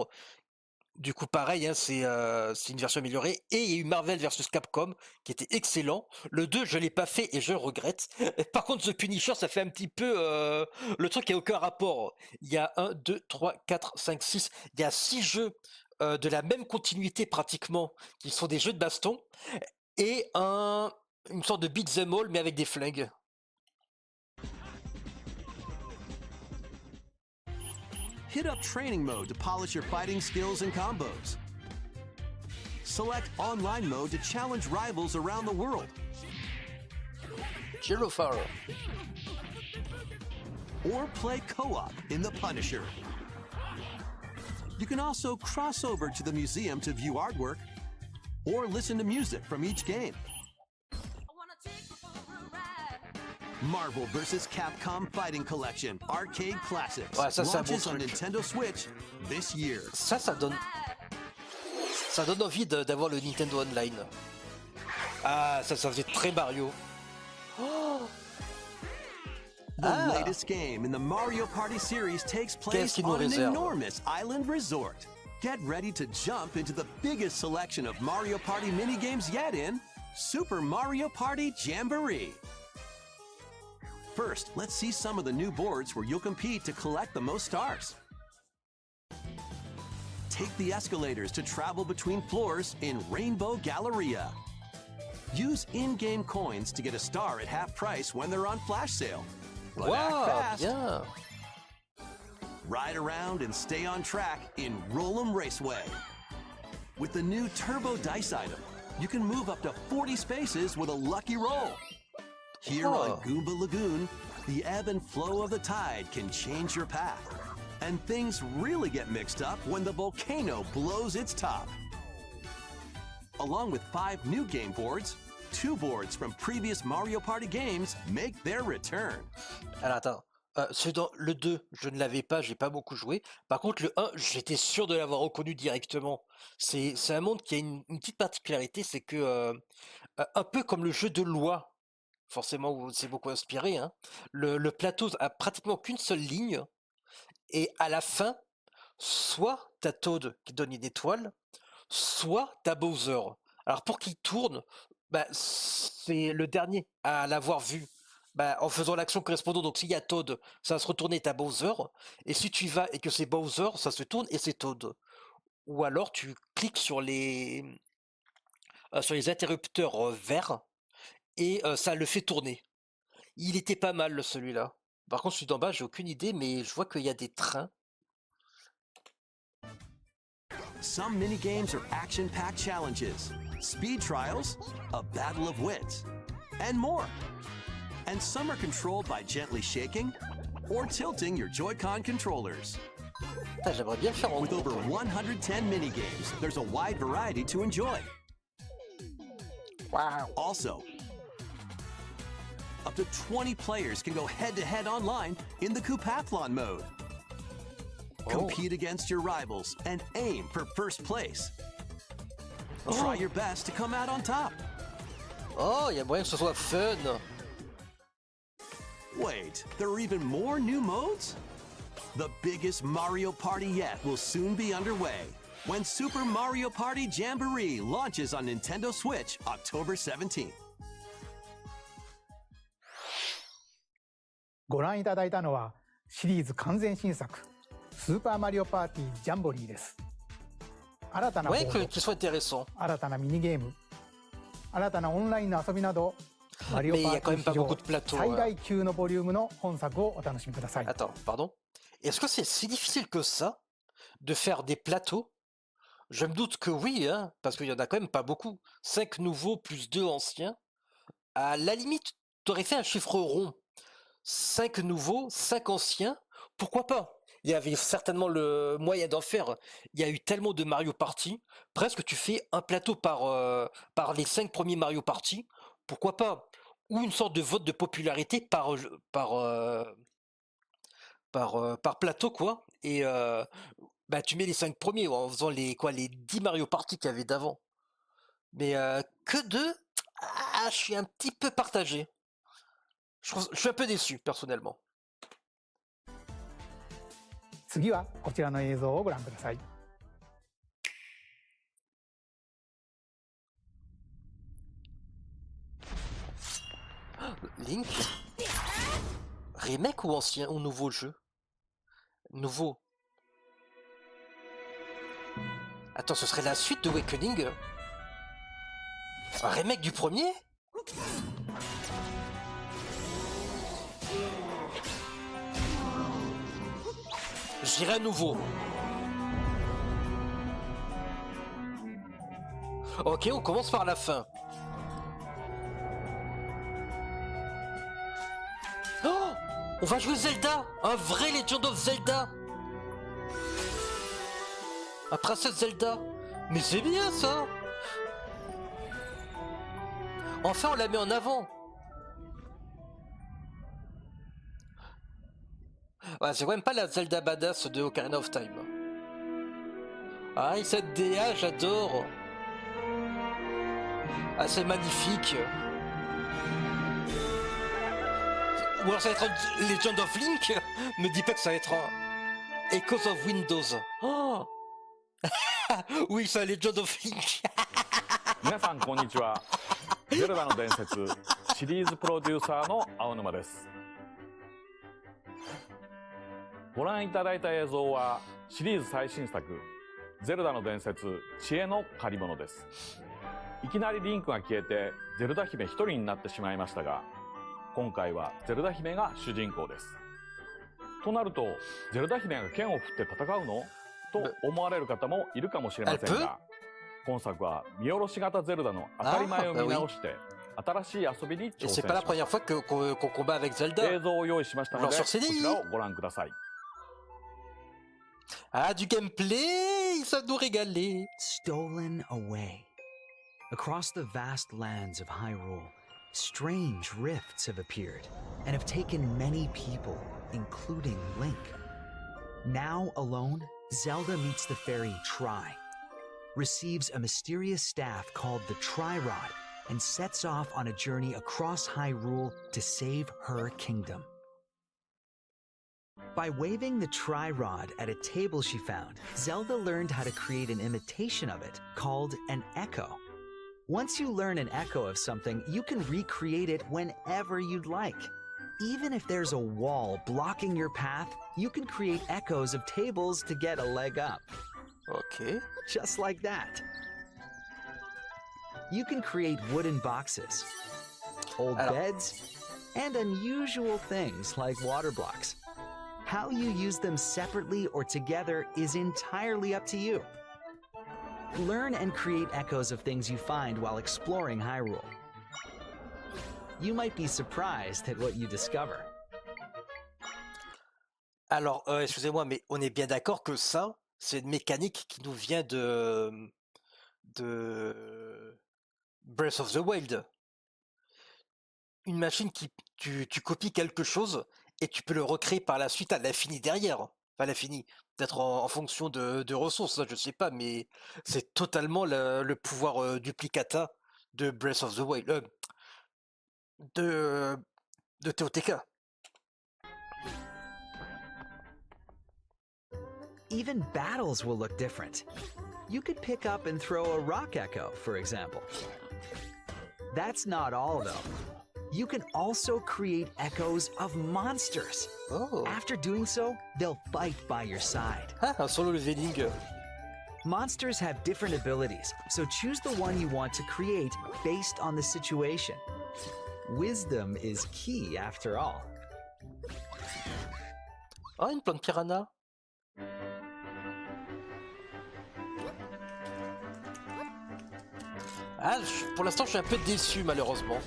Du coup, pareil, hein, c'est une version améliorée. Et il y a eu Marvel versus Capcom, qui était excellent. Le 2, je l'ai pas fait et je regrette. Par contre, The Punisher, ça fait un petit peu le truc qui n'a aucun rapport. Il y a 1, 2, 3, 4, 5, 6. Il y a 6 jeux de la même continuité pratiquement, qui sont des jeux de baston. Et un une sorte de beat'em all mais avec des flingues. Hit up training mode to polish your fighting skills and combos. Select online mode to challenge rivals around the world. Girofar. Or play co-op in The Punisher. You can also cross over to the museum to view artwork or listen to music from each game. Marvel vs. Capcom Fighting Collection Arcade Classics Ouais, ça, c'est un bon launches on truc. Nintendo Switch this year. Ça donne envie d'avoir le Nintendo Online. Ah, ça faisait très Mario. Oh. The latest game in the Mario Party series takes place qu'il nous on an réserve? enormous island resort. Get ready to jump into the biggest selection of Mario Party minigames yet in Super Mario Party Jamboree. First, let's see some of the new boards where you'll compete to collect the most stars. Take the escalators to travel between floors in Rainbow Galleria. Use in-game coins to get a star at half price when they're on flash sale. But act Wow, fast. bien. Ride around and stay on track in Roll'em Raceway. With the new Turbo Dice item, you can move up to 40 spaces with a lucky roll. Here on Oh. Goomba Lagoon, the ebb and flow of the tide can change your path. And things really get mixed up when the volcano blows its top. Along with 5 new game boards, 2 boards from previous Mario Party games make their return. Alors attends, le 2, je ne l'avais pas, j'ai pas beaucoup joué. Par contre, le 1, j'étais sûr de l'avoir reconnu directement. C'est un monde qui a une petite particularité, c'est que, un peu comme le jeu de loi, forcément, où c'est beaucoup inspiré, hein, le plateau a pratiquement qu'une seule ligne, et à la fin, soit t'as Toad qui donne une étoile, soit t'as Bowser. Alors pour qu'il tourne, bah, c'est le dernier à l'avoir vu. Bah, en faisant l'action correspondante, donc s'il y a Toad, ça va se retourner, t'as Bowser, et si tu y vas et que c'est Bowser, ça se tourne et c'est Toad. Ou alors tu cliques sur les interrupteurs verts et ça le fait tourner. Il était pas mal celui-là. Par contre celui d'en bas, j'ai aucune idée, mais je vois qu'il y a des trains. Some minigames are action-packed challenges, speed trials, a battle of wits, and more. And some are controlled by gently shaking or tilting your Joy-Con controllers. Putain, j'aimerais bien le faire en With over groupe. 110 minigames, there's a wide variety to enjoy. Wow. Also, up to 20 players can go head-to-head online in the Coupathlon mode. Compete against your rivals and aim for first place. Try your best to come out on top. Oh, il y a moyen que ce soit fun. Wait, there are even more new modes? The biggest Mario Party yet will soon be underway when Super Mario Party Jamboree launches on Nintendo Switch October 17th. ご覧いただいたのはシリーズ完全新作スーパーマリオパーティージャンボリーです。新たなボ Ouais, ード、 qu'ils soient intéressants. 新たなミニゲーム、新たなオンラインの遊びなどマリオ Mais パ il y ー a テ quand ィ même ー pas 史上 beaucoup de plateaux. 最大級のボリュームの本作をお楽しみください。 Attends, pardon. Est-ce que c'est si difficile que ça de faire des plateaux? Je me doute que oui, hein, parce qu'il y en a quand même pas beaucoup. 5 nouveaux plus 2 anciens. À la limite, t'aurais fait un chiffre rond. 5 nouveaux, 5 anciens. Pourquoi pas? Il y avait certainement le moyen d'en faire. Il y a eu tellement de Mario Party. Presque tu fais un plateau par les 5 premiers Mario Party. Pourquoi pas? Ou une sorte de vote de popularité par plateau, quoi. Et bah, tu mets les 5 premiers en faisant les 10 Mario Party qu'il y avait d'avant. Mais que 2, je suis un petit peu partagé. Je suis un peu déçu, personnellement. 次はこちらの映像をご覧ください。Link? Remake ou ancien ou nouveau jeu? Nouveau. Attends, ce serait la suite de Awakening? Un remake du premier? J'irai à nouveau. Ok, on commence par la fin. Oh, on va jouer Zelda, un vrai Legend of Zelda. Un princesse Zelda. Mais c'est bien ça. Enfin, on la met en avant. Ouais, c'est quand même pas la Zelda badass de Ocarina of Time. Ah, et cette DA, j'adore. Ah, c'est magnifique. Ou alors ça va être un Legend of Link. Me dis pas que ça va être un Echoes of Windows. Oh. Oui, c'est un Legend of Link. 皆さんこんにちは。ゼルダの伝説シリーズプロデューサーの青沼です。ご覧いただいた映像はシリーズ最新作ゼルダの伝説知恵の借り物です。いきなりリンクが消えてゼルダ姫一人になってしまいましたが、今回はゼルダ姫が主人公です。となるとゼルダ姫が剣を振って戦うのと思われる方もいるかもしれませんが、今作は見下ろし型ゼルダの当たり前を見直して新しい遊びに挑戦します。映像を用意しましたのでこちらをご覧ください。Ah, du gameplay, ça nous régaler. Stolen away. Across the vast lands of Hyrule, strange rifts have appeared and have taken many people, including Link. Now alone, Zelda meets the fairy Tri, receives a mysterious staff called the Tri-Rod, and sets off on a journey across Hyrule to save her kingdom. By waving the Tri-Rod at a table she found, Zelda learned how to create an imitation of it, called an echo. Once you learn an echo of something, you can recreate it whenever you'd like. Even if there's a wall blocking your path, you can create echoes of tables to get a leg up. Okay. Just like that. You can create wooden boxes, old beds, and unusual things like water blocks. How you use them separately or together is entirely up to you. Learn and create echoes of things you find while exploring Hyrule. You might be surprised at what you discover. Alors, excusez-moi, mais on est bien d'accord que ça, c'est une mécanique qui nous vient de Breath of the Wild. Une machine qui, tu copies quelque chose et tu peux le recréer par la suite à l'infini derrière. Enfin, à l'infini, peut-être en fonction de ressources, ça, je sais pas, mais c'est totalement le pouvoir duplicata de Breath of the Wild, de TOTK. Even battles will look different. You could pick up and throw a rock echo, for example. That's not all, though. You can also create echoes of monsters. Oh. After doing so, they'll fight by your side. Ah, un solo leveling. Monsters have different abilities, so choose the one you want to create based on the situation. Wisdom is key, after all. Ah, une plante piranha. Ah, pour l'instant, je suis un peu déçu, malheureusement.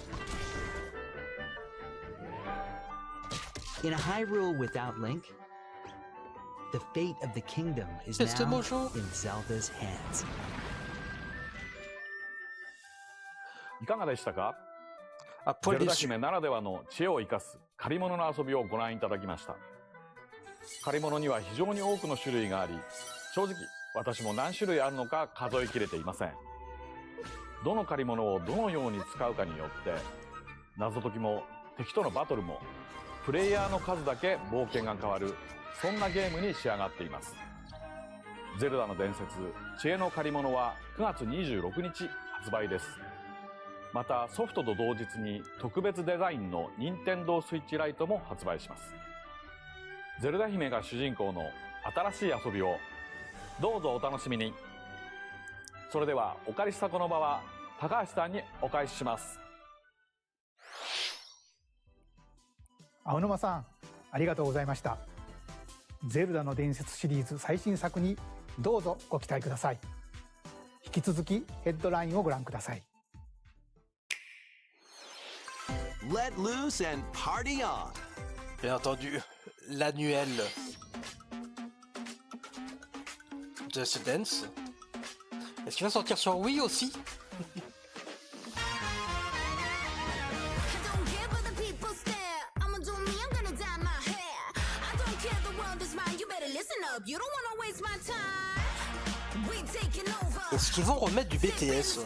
In a Hyrule without Link, the fate of the kingdom is now in Zelda's hands. いかがでしたか？ゼルダ姫ならではの知恵を生かす借り物の遊びをご覧いただきました。借り物には非常に多くの種類があり、正直私も何種類あるのか数えきれていません。どの借り物をどのように使うかによって謎解きも敵とのバトルもプレイヤーの数だけ冒険が変わる、そんなゲームに仕上がっています。ゼルダの伝説知恵の借り物は9月26日発売です。またソフトと同日に特別デザインの任天堂スイッチライトも発売します。ゼルダ姫が主人公の新しい遊びをどうぞお楽しみに。それではお借りしたこの場は高橋さんにお返しします。青沼さん、ありがとうございました。ゼルダの伝説シリーズ最新作にどうぞご期待ください。引き続きヘッドラインをご覧ください。Let loose and party on. Bien entendu, l'annuel Just Dance. Est-ce qu'il va sortir sur Wii aussi? Est-ce qu'ils vont remettre du BTS?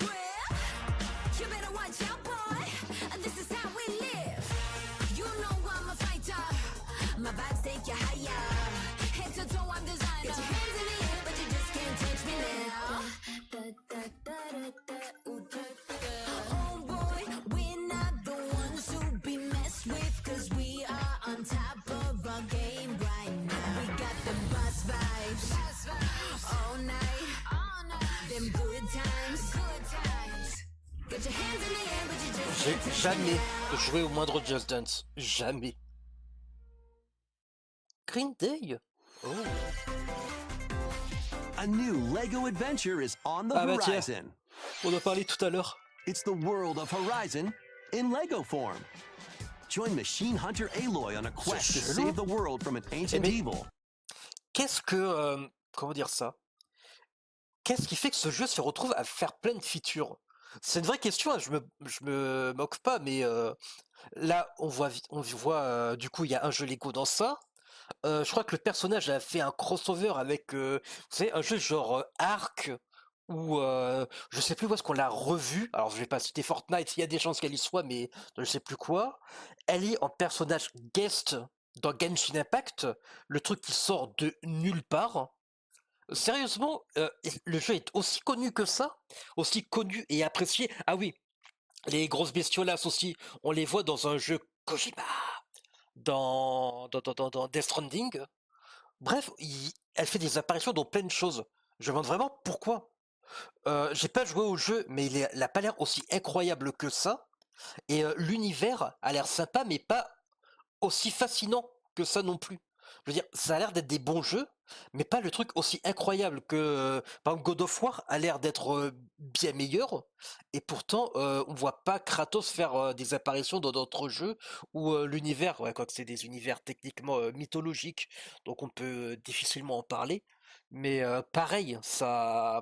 J'ai jamais joué au moindre Just Dance. Jamais. Green Day? Oh. A new Lego adventure is on the bah tiens, horizon. on a parlé tout à l'heure. It's the world of Horizon in Lego form. Join Machine Hunter Aloy on a quest to save the world from an ancient evil. Qu'est-ce que... comment dire ça? Qu'est-ce qui fait que ce jeu se retrouve à faire plein de features? C'est une vraie question, hein, je me moque pas, mais là, on voit du coup, il y a un jeu Lego dans ça. Je crois que le personnage a fait un crossover avec, vous savez, un jeu genre Ark, ou je sais plus où est-ce qu'on l'a revu. Alors, je vais pas citer Fortnite, il y a des chances qu'elle y soit, mais je sais plus quoi. Elle est en personnage guest dans Genshin Impact, le truc qui sort de nulle part. Sérieusement, le jeu est aussi connu que ça, aussi connu et apprécié. Ah oui, les grosses bestiolas aussi, on les voit dans un jeu Kojima, dans Death Stranding. Bref, elle fait des apparitions dans plein de choses. Je me demande vraiment pourquoi. J'ai pas joué au jeu, mais il a pas l'air aussi incroyable que ça. Et l'univers a l'air sympa, mais pas aussi fascinant que ça non plus. Je veux dire, ça a l'air d'être des bons jeux, mais pas le truc aussi incroyable que, par exemple, God of War a l'air d'être bien meilleur, et pourtant, on voit pas Kratos faire des apparitions dans d'autres jeux où l'univers, ouais, quoique c'est des univers techniquement mythologiques, donc on peut difficilement en parler, mais pareil, ça,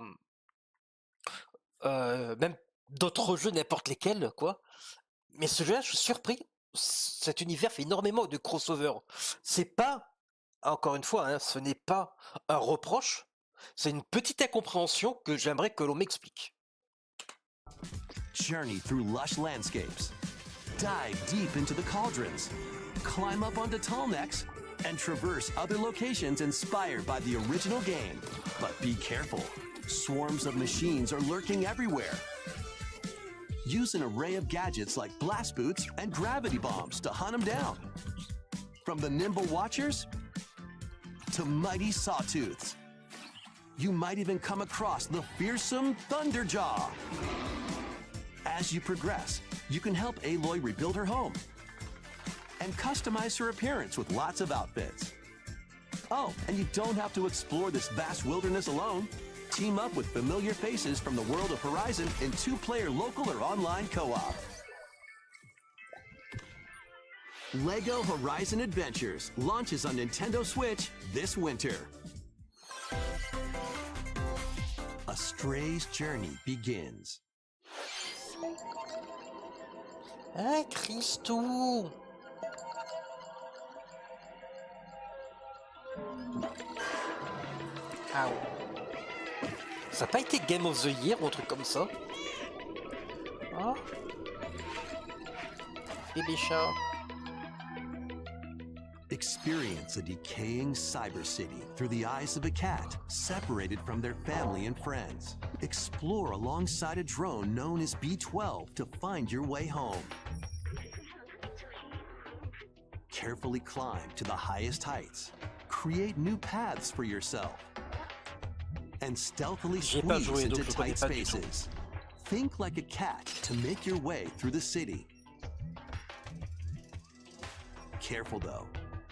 même d'autres jeux, n'importe lesquels, quoi. Mais ce jeu-là, je suis surpris. Cet univers fait énormément de crossover. C'est pas, encore une fois, hein, ce n'est pas un reproche, c'est une petite incompréhension que j'aimerais que l'on m'explique. Journey through lush landscapes. Dive deep into the cauldrons. Climb up onto tall necks and traverse other locations inspired by the original game. But be careful. Swarms of machines are lurking everywhere. Use an array of gadgets like blast boots and gravity bombs to hunt them down. From the nimble watchers to mighty sawtooths. You might even come across the fearsome Thunderjaw. As you progress, you can help Aloy rebuild her home and customize her appearance with lots of outfits. Oh, and you don't have to explore this vast wilderness alone. Team up with familiar faces from the world of Horizon in 2-player local or online co-op. LEGO Horizon Adventures launches on Nintendo Switch this winter. A stray's journey begins. Ah, Christou! Ah ouais. Ça n'a pas été Game of the Year ou un truc comme ça? Oh. Bébé chat. Experience a decaying cyber city through the eyes of a cat separated from their family and friends. Explore alongside a drone known as B-12 to find your way home. Carefully climb to the highest heights. Create new paths for yourself. And stealthily squeeze into tight spaces. Think like a cat to make your way through the city. careful though.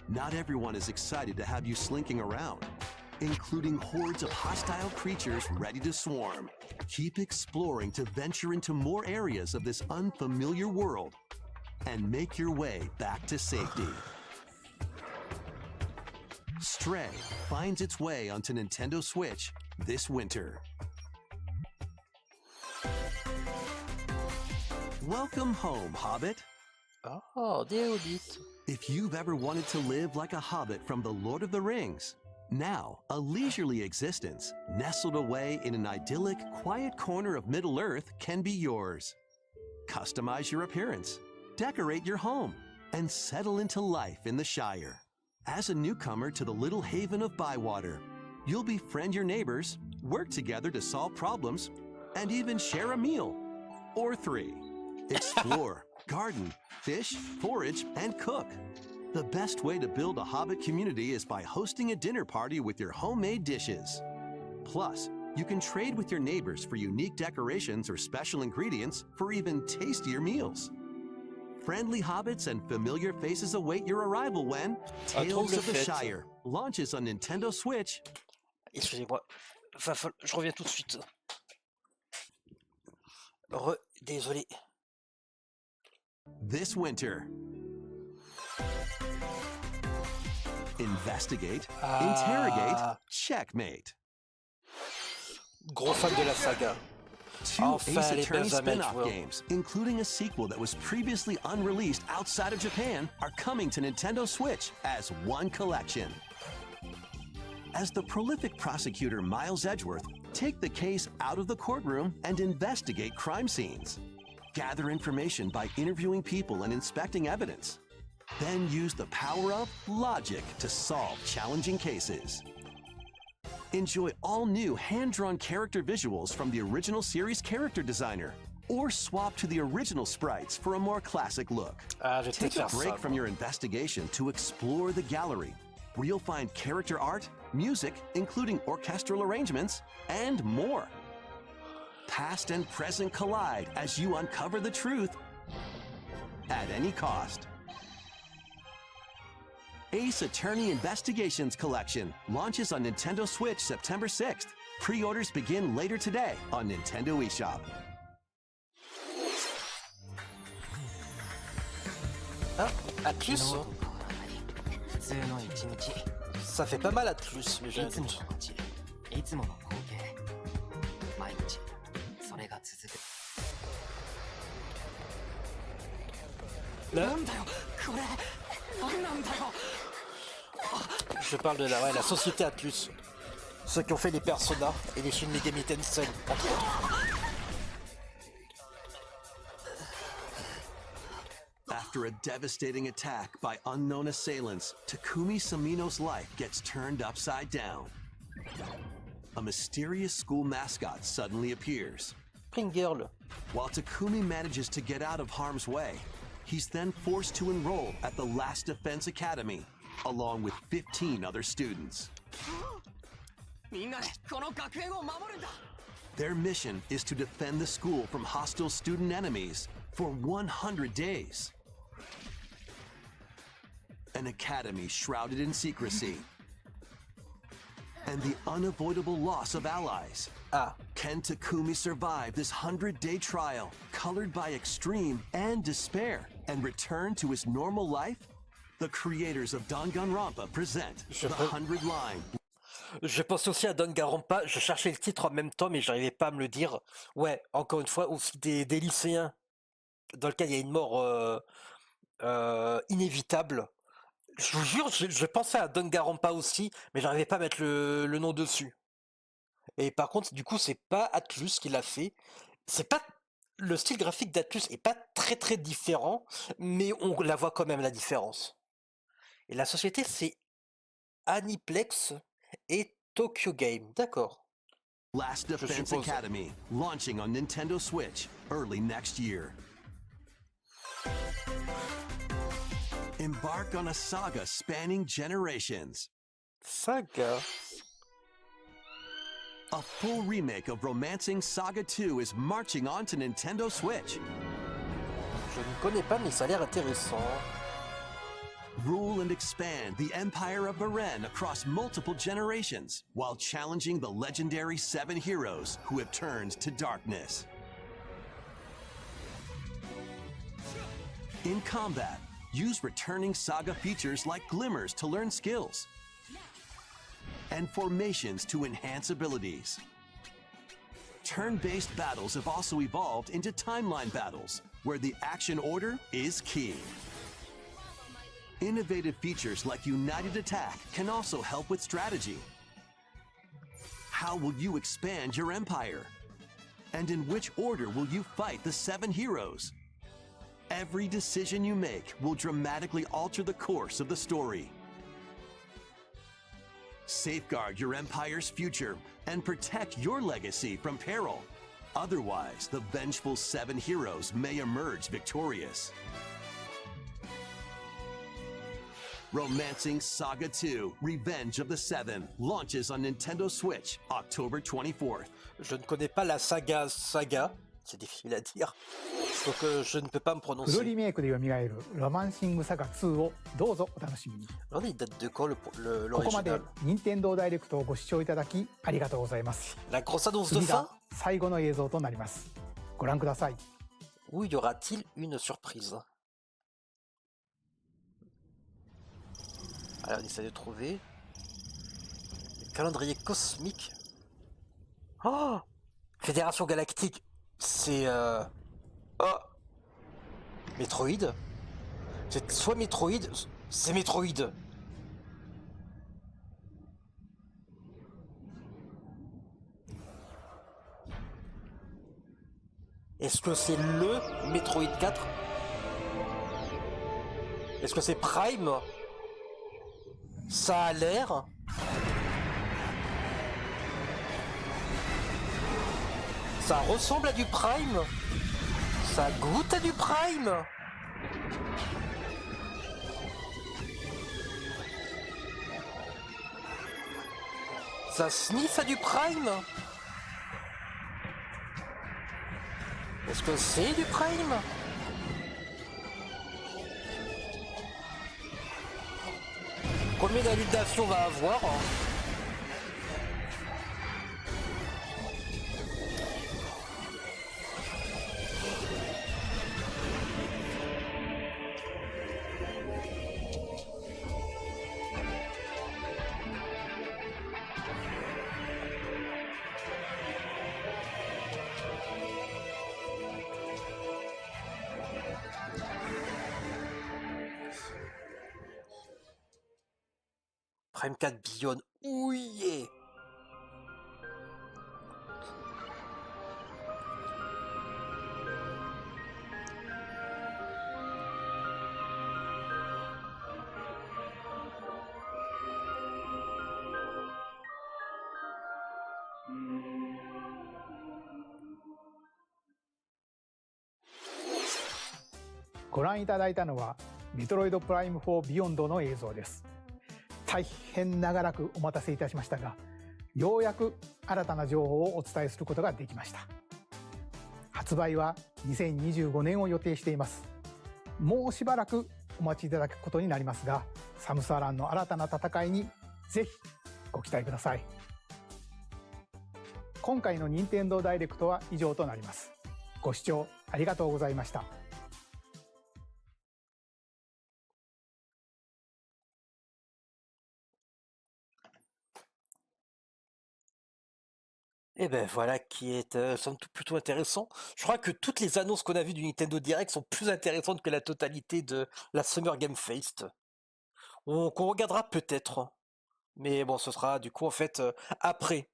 Not everyone is excited to have you slinking around, including hordes of hostile creatures ready to swarm. Keep exploring to venture into more areas of this unfamiliar world and make your way back to safety. Stray finds its way onto Nintendo Switch this winter. Welcome home, Hobbit. Oh, des hobbits. If you've ever wanted to live like a hobbit from The Lord of the Rings, now a leisurely existence nestled away in an idyllic, quiet corner of Middle-earth can be yours. Customize your appearance, decorate your home, and settle into life in the Shire. As a newcomer to the little haven of Bywater, you'll befriend your neighbors, work together to solve problems, and even share a meal. Or 3. Explore, garden, fish, forage, and cook. The best way to build a Hobbit community is by hosting a dinner party with your homemade dishes. Plus, you can trade with your neighbors for unique decorations or special ingredients for even tastier meals. Friendly hobbits and familiar faces await your arrival when Tales of the Shire launches on Nintendo Switch. Excusez-moi, je reviens tout de suite. Désolé. This winter. Investigate, interrogate, checkmate. Gros fan de la saga. 2 Ace Attorney spin-off games, including a sequel that was previously unreleased outside of Japan, are coming to Nintendo Switch as one collection. As the prolific prosecutor Miles Edgeworth, take the case out of the courtroom and investigate crime scenes. Gather information by interviewing people and inspecting evidence. Then use the power of logic to solve challenging cases. Enjoy all new hand-drawn character visuals from the original series character designer, or swap to the original sprites for a more classic look. Take a break from your investigation to explore the gallery, where you'll find character art, music, including orchestral arrangements, and more. Past and present collide as you uncover the truth at any cost. Ace Attorney Investigations Collection launches on Nintendo Switch September 6th. Pre-orders begin later today on Nintendo eShop. Ah, Atlus. Ça fait pas mal Atlus, mais j'ai un doute. Là, je parle de la société Atlus. Ceux qui ont fait les Persona et les Shin Megami Tensei, entre autres. After a devastating attack by unknown assailants, Takumi Samino's life gets turned upside down. A mysterious school mascot suddenly appears. Spring Girl. While Takumi manages to get out of harm's way, he's then forced to enroll at the Last Defense Academy, along with 15 other students. Their mission is to defend the school from hostile student enemies for 100 days. An academy shrouded in secrecy, and the unavoidable loss of allies. Can Takumi survive this 100-day trial, colored by extreme and despair, and return to his normal life? The creators of Danganronpa present The 100 Line. Je pensais aussi à Danganronpa, je cherchais le titre en même temps, mais j'arrivais pas à me le dire. Ouais, encore une fois, aussi des lycéens dans lequel il y a une mort inévitable. Je vous jure, je pensais à Danganronpa aussi, mais j'arrivais pas à mettre le nom dessus. Et par contre, du coup, c'est pas Atlus qui l'a fait. C'est pas le style graphique d'Atlus est pas très très différent, mais on la voit quand même la différence. Et la société, c'est Aniplex et Tokyo Game, d'accord. Last Defense Academy, launching on Nintendo Switch early next year. Embark on a saga spanning generations. Saga? A full remake of Romancing Saga 2 is marching on to Nintendo Switch. Je ne connais pas, mais ça a l'air intéressant. Rule and expand the Empire of Varen across multiple generations while challenging the legendary 7 heroes who have turned to darkness. In combat, use returning Saga features like Glimmers to learn skills, and Formations to enhance abilities. Turn-based battles have also evolved into timeline battles, where the action order is key. Innovative features like United Attack can also help with strategy. How will you expand your empire? And in which order will you fight the 7 heroes? Every decision you make will dramatically alter the course of the story. Safeguard your empire's future and protect your legacy from peril. Otherwise, the vengeful 7 heroes may emerge victorious. Romancing Saga 2: Revenge of the Seven launches on Nintendo Switch October 24th. Je ne connais pas la saga, c'est difficile à dire, donc je ne peux pas me フル prononcer. リメイクで蘇るロマンシングサガ2をどうぞお楽しみに。 Alors, il date de quand ここまで l'original? 任天堂ダイレクトをご視聴いただきありがとうございます。 La grosse annonce de 次 fin? が最後の映像となります。ご覧ください。 Ou y aura-t-il une surprise? Alors, on essaie de trouver. Le calendrier cosmique. Oh! Fédération Galactique. C'est. Oh! Metroid? C'est soit Metroid, c'est Metroid. Est-ce que c'est le Metroid 4? Est-ce que c'est Prime? Ça a l'air. Ça ressemble à du Prime. Ça goûte à du Prime. Ça sniffe à du Prime. Est-ce que c'est du Prime? Combien d'invitations on va avoir? Prime 4 Beyond, ouillé. «ご覧いただいたのはメトロイドプライム4ビヨンドの映像です。大変長らくお待たせいたしましたが、ようやく新たな情報をお伝えすることができました。発売は2025年を予定しています。もうしばらくお待ちいただくことになりますが、サムスアランの新たな戦いにぜひご期待ください。今回の任天堂ダイレクトは以上となります。ご視聴ありがとうございました。Et ben voilà qui est somme toute plutôt intéressant. Je crois que toutes les annonces qu'on a vues du Nintendo Direct sont plus intéressantes que la totalité de la Summer Game Fest. Qu'on regardera peut-être. Mais bon, ce sera du coup en fait après.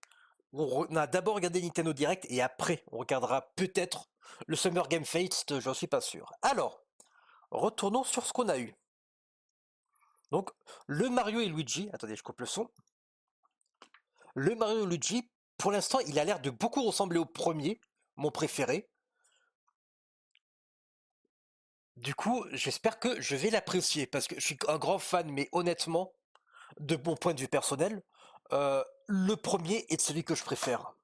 On a d'abord regardé Nintendo Direct et après on regardera peut-être le Summer Game Fest, j'en suis pas sûr. Alors, retournons sur ce qu'on a eu. Donc, le Mario et Luigi, attendez, je coupe le son. Le Mario et Luigi, pour l'instant, il a l'air de beaucoup ressembler au premier, mon préféré. Du coup, j'espère que je vais l'apprécier, parce que je suis un grand fan, mais honnêtement, de mon point de vue personnel, le premier est celui que je préfère.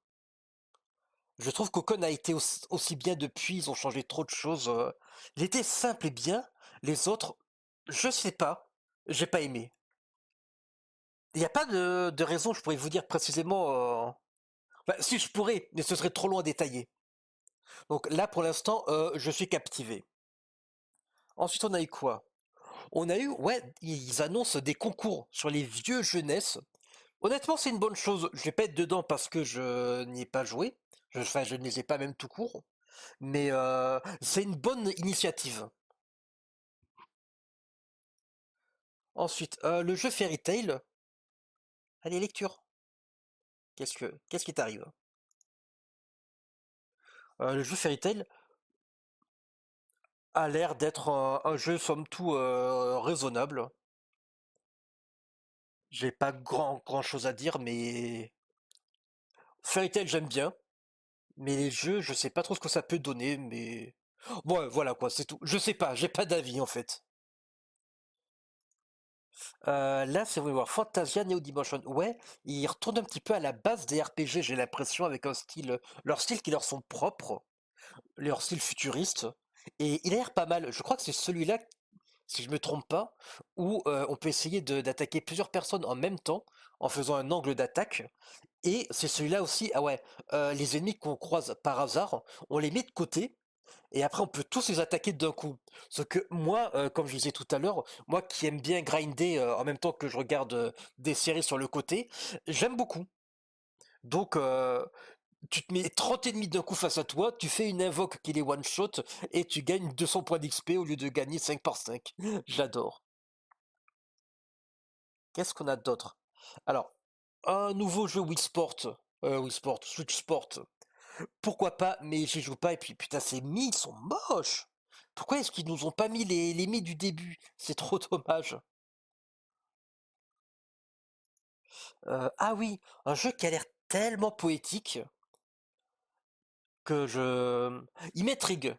Je trouve qu'aucun n'a été aussi bien depuis, ils ont changé trop de choses. Il était simple et bien, les autres, je sais pas. j'ai pas aimé. Il n'y a pas de raison, je pourrais vous dire précisément. Bah, si je pourrais, mais ce serait trop long à détailler. Donc là, pour l'instant, je suis captivé. Ensuite, on a eu quoi? On a eu, ouais, ils annoncent des concours sur les vieux jeunesses. Honnêtement, c'est une bonne chose. Je vais pas être dedans parce que je n'y ai pas joué. Enfin, je ne les ai pas même tout court. Mais c'est une bonne initiative. Ensuite, le jeu Fairy Tail. Allez, lecture. Qu'est-ce qui t'arrive? Le jeu Fairy Tail a l'air d'être un jeu somme toute raisonnable. J'ai pas grand chose à dire, mais Fairy Tail j'aime bien, mais les jeux, je sais pas trop ce que ça peut donner, mais bon, voilà quoi, c'est tout. Je sais pas, j'ai pas d'avis en fait. Là, c'est oui, voir Fantasia Neo Dimension. Ouais, ils retournent un petit peu à la base des RPG, j'ai l'impression, avec un style, leur style qui leur sont propres, leur style futuriste. Et il a l'air pas mal. Je crois que c'est celui-là, si je me trompe pas, où on peut essayer d'attaquer plusieurs personnes en même temps en faisant un angle d'attaque. Et c'est celui-là aussi, ah ouais, les ennemis qu'on croise par hasard, on les met de côté, et après on peut tous les attaquer d'un coup. Ce que moi, comme je disais tout à l'heure, moi qui aime bien grinder en même temps que je regarde des séries sur le côté, j'aime beaucoup. Donc tu te mets 30 ennemis d'un coup face à toi, tu fais une invoque qui les one-shot, et tu gagnes 200 points d'XP au lieu de gagner 5 par 5. J'adore. Qu'est-ce qu'on a d'autre? Alors, un nouveau jeu Wii Sport, Switch Sport. Pourquoi pas, mais j'y joue pas, et puis putain, ces Mii, ils sont moches! Pourquoi est-ce qu'ils nous ont pas mis les Mii du début? C'est trop dommage. Ah oui, un jeu qui a l'air tellement poétique que il m'intrigue.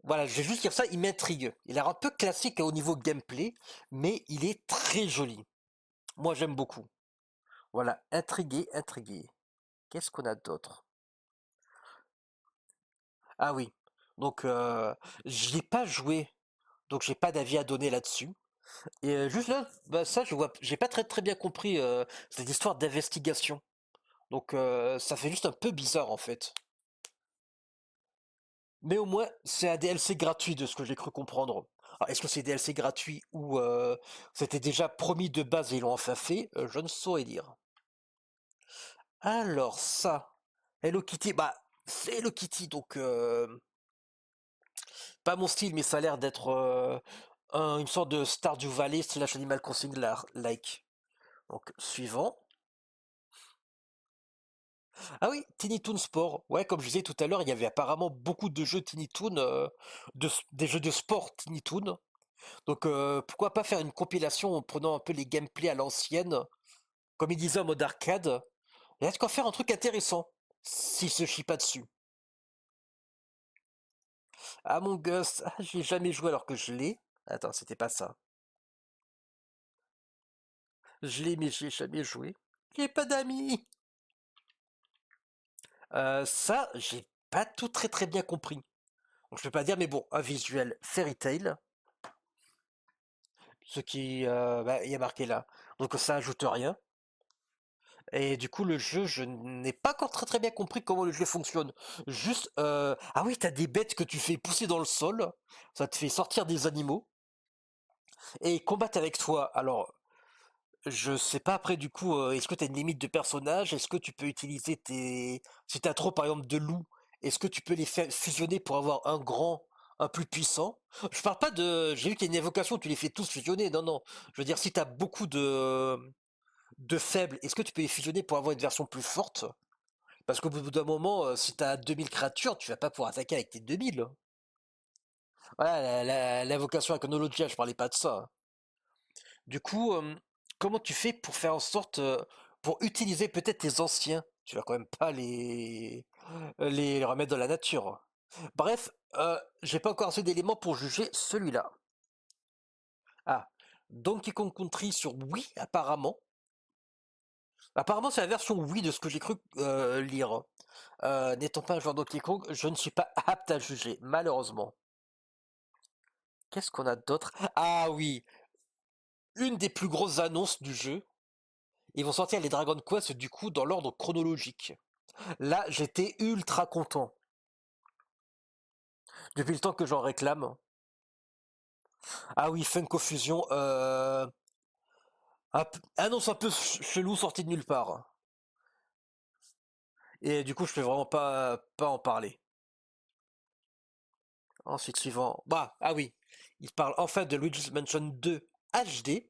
Voilà, je vais juste dire ça, il m'intrigue. Il a l'air un peu classique au niveau gameplay, mais il est très joli. Moi, j'aime beaucoup. Voilà, intrigué, intrigué. Qu'est-ce qu'on a d'autre? Ah oui, donc je l'ai pas joué, donc j'ai pas d'avis à donner là-dessus. Et juste là, bah, ça, j'ai pas très bien compris cette histoire d'investigation. Donc ça fait juste un peu bizarre en fait. Mais au moins, c'est un DLC gratuit de ce que j'ai cru comprendre. Alors, est-ce que c'est DLC gratuit ou c'était déjà promis de base et ils l'ont enfin fait? Je ne saurais dire. Alors ça, Hello Kitty, bah c'est Hello Kitty, donc pas mon style, mais ça a l'air d'être une sorte de Stardew Valley slash Animal Crossing like. Donc suivant. Ah oui, Tiny Toon Sport. Ouais, comme je disais tout à l'heure, il y avait apparemment beaucoup de jeux Tiny Toon, des jeux de sport Tiny Toon. Donc pourquoi pas faire une compilation en prenant un peu les gameplays à l'ancienne, comme il disait en mode arcade. Il y a de quoi faire un truc intéressant, s'il se chie pas dessus. Among Us, ah, j'ai jamais joué alors que je l'ai. Attends, c'était pas ça. Je l'ai, mais j'ai jamais joué. J'ai pas d'amis. Ça, j'ai pas tout très bien compris. Donc je peux pas dire, mais bon, un visuel Fairy Tail, ce qui, bah, il y a marqué là. Donc ça ajoute rien. Et du coup, le jeu, je n'ai pas encore très bien compris comment le jeu fonctionne. Juste, ah oui, t'as des bêtes que tu fais pousser dans le sol, ça te fait sortir des animaux, et ils combattent avec toi. Alors, je sais pas après du coup, est-ce que t'as une limite de personnages? Est-ce que tu peux utiliser tes... Si t'as trop par exemple de loups, est-ce que tu peux les faire fusionner pour avoir un grand, un plus puissant? Je parle pas de... J'ai vu qu'il y a une évocation, tu les fais tous fusionner, non, non. Je veux dire, si t'as beaucoup de faibles, est-ce que tu peux les fusionner pour avoir une version plus forte? Parce qu'au bout d'un moment, si t'as 2000 créatures, tu vas pas pouvoir attaquer avec tes 2000. Voilà, l'invocation Iconologia, je parlais pas de ça. Du coup, comment tu fais pour faire en sorte, pour utiliser peut-être tes anciens? Tu vas quand même pas les remettre dans la nature. Bref, j'ai pas encore assez d'éléments pour juger celui-là. Ah, Donkey Kong Country sur Wii, apparemment. Apparemment, c'est la version Wii de ce que j'ai cru lire. N'étant pas un joueur Donkey Kong, je ne suis pas apte à juger, malheureusement. Qu'est-ce qu'on a d'autre? Ah oui, une des plus grosses annonces du jeu. Ils vont sortir les Dragon Quest du coup dans l'ordre chronologique. Là, j'étais ultra content. Depuis le temps que j'en réclame. Ah oui, Funko Fusion, annonce un peu chelou sortie de nulle part. Et du coup, je peux vraiment pas en parler. Ensuite, suivant. Bah, ah oui, il parle enfin de Luigi's Mansion 2 HD.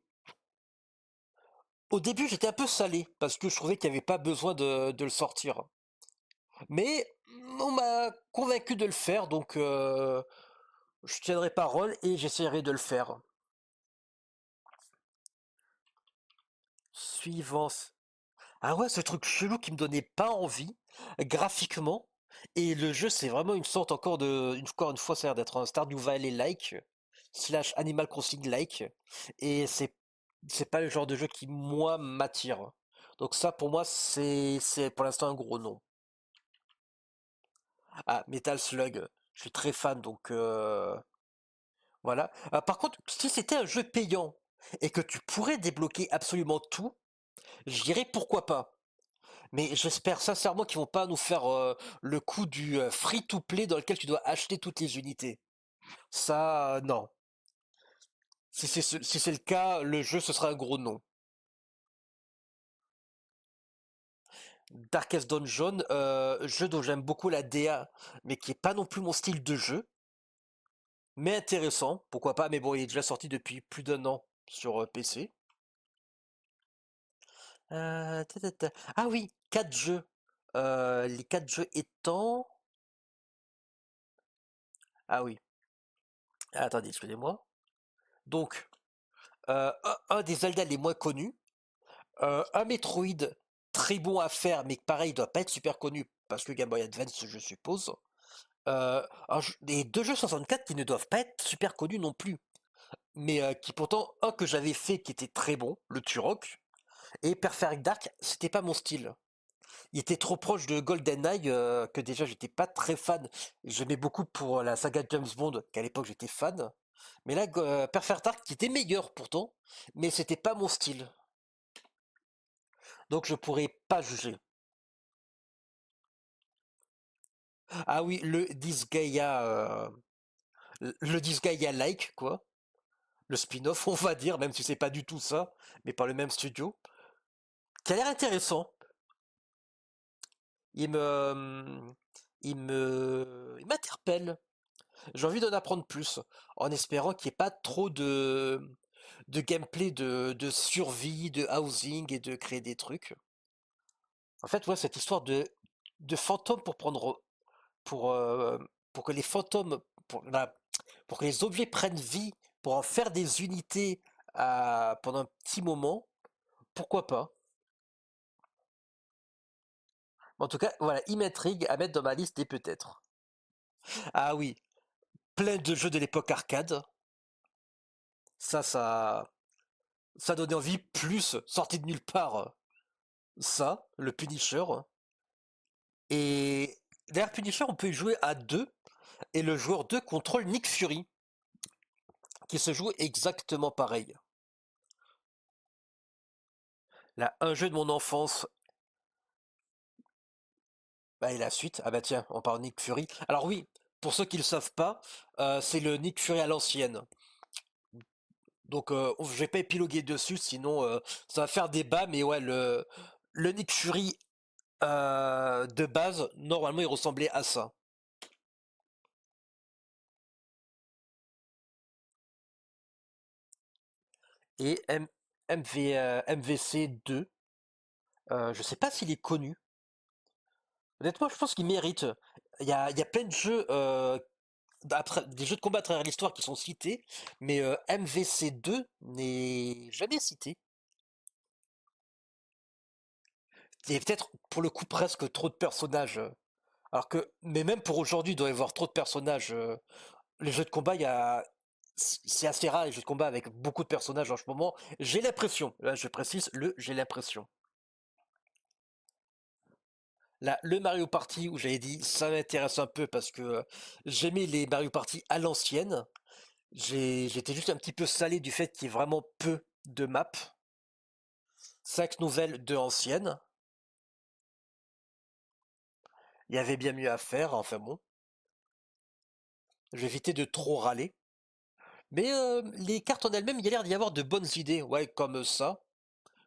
Au début, j'étais un peu salé parce que je trouvais qu'il n'y avait pas besoin de le sortir. Mais on m'a convaincu de le faire, donc je tiendrai parole et j'essaierai de le faire. Suivant. Ah ouais, ce truc chelou qui me donnait pas envie, graphiquement. Et le jeu, c'est vraiment une sorte encore encore une fois, ça a l'air d'être un Stardew Valley-like, slash Animal Crossing-like. Et c'est pas le genre de jeu qui, moi, m'attire. Donc ça, pour moi, c'est pour l'instant un gros non. Ah, Metal Slug, je suis très fan, donc voilà. Par contre, si c'était un jeu payant et que tu pourrais débloquer absolument tout, je dirais pourquoi pas. Mais j'espère sincèrement qu'ils vont pas nous faire le coup du free-to-play dans lequel tu dois acheter toutes les unités. Ça, non. Si c'est le cas, le jeu, ce sera un gros non. Darkest Dungeon, jeu dont j'aime beaucoup la DA, mais qui est pas non plus mon style de jeu. Mais intéressant, pourquoi pas, mais bon, il est déjà sorti depuis plus d'1 an sur PC. Ah oui, 4 jeux. Les 4 jeux étant... Ah oui. Attendez, excusez-moi. Donc, un des Zelda les moins connus, un Metroid très bon à faire, mais pareil, il doit pas être super connu parce que Game Boy Advance, je suppose. Et 2 jeux 64 qui ne doivent pas être super connus non plus, mais qui pourtant, un que j'avais fait qui était très bon, le Turok, et Perfect Dark, c'était pas mon style. Il était trop proche de GoldenEye, que déjà j'étais pas très fan. J'aimais beaucoup pour la saga James Bond, qu'à l'époque j'étais fan. Mais là, Perfect Dark, qui était meilleur pourtant, mais c'était pas mon style. Donc je pourrais pas juger. Ah oui, le Disgaea, le Disgaea-like, quoi. Le spin-off, on va dire, même si c'est pas du tout ça, mais par le même studio. Qui a l'air intéressant. Il me... il m'interpelle. J'ai envie d'en apprendre plus, en espérant qu'il n'y ait pas trop de gameplay de survie, de housing et de créer des trucs. En fait, ouais, cette histoire de fantômes pour que les fantômes, pour que les objets prennent vie, pour en faire des unités pendant un petit moment, pourquoi pas? En tout cas, voilà, il m'intrigue à mettre dans ma liste des peut-être. Ah oui, plein de jeux de l'époque arcade. Ça donnait envie, plus sorti de nulle part. Ça, le Punisher. Et d'ailleurs, Punisher, on peut y jouer à 2, et le joueur 2 contrôle Nick Fury, qui se joue exactement pareil. Là, un jeu de mon enfance. Bah, et la suite. Ah bah tiens, on parle de Nick Fury. Alors oui, pour ceux qui ne le savent pas, c'est le Nick Fury à l'ancienne. Donc je vais pas épiloguer dessus, sinon ça va faire débat, mais ouais, le Nick Fury de base, normalement il ressemblait à ça. Et MVC 2, je sais pas s'il est connu. Honnêtement, je pense qu'il mérite. Il y a plein de jeux, des jeux de combat à travers l'histoire qui sont cités, mais MVC 2 n'est jamais cité. Il y a peut-être pour le coup presque trop de personnages. Mais même pour aujourd'hui, il doit y avoir trop de personnages. Les jeux de combat, c'est assez rare les jeux de combat avec beaucoup de personnages en ce moment. J'ai l'impression, là je précise j'ai l'impression. Là, le Mario Party où j'avais dit ça m'intéresse un peu parce que j'aimais les Mario Party à l'ancienne. J'étais juste un petit peu salé du fait qu'il y ait vraiment peu 2 maps, 5 nouvelles, 2 anciennes. Il y avait bien mieux à faire, enfin bon. Je vais éviter de trop râler. Mais les cartes en elles-mêmes, il y a l'air d'y avoir de bonnes idées, ouais, comme ça.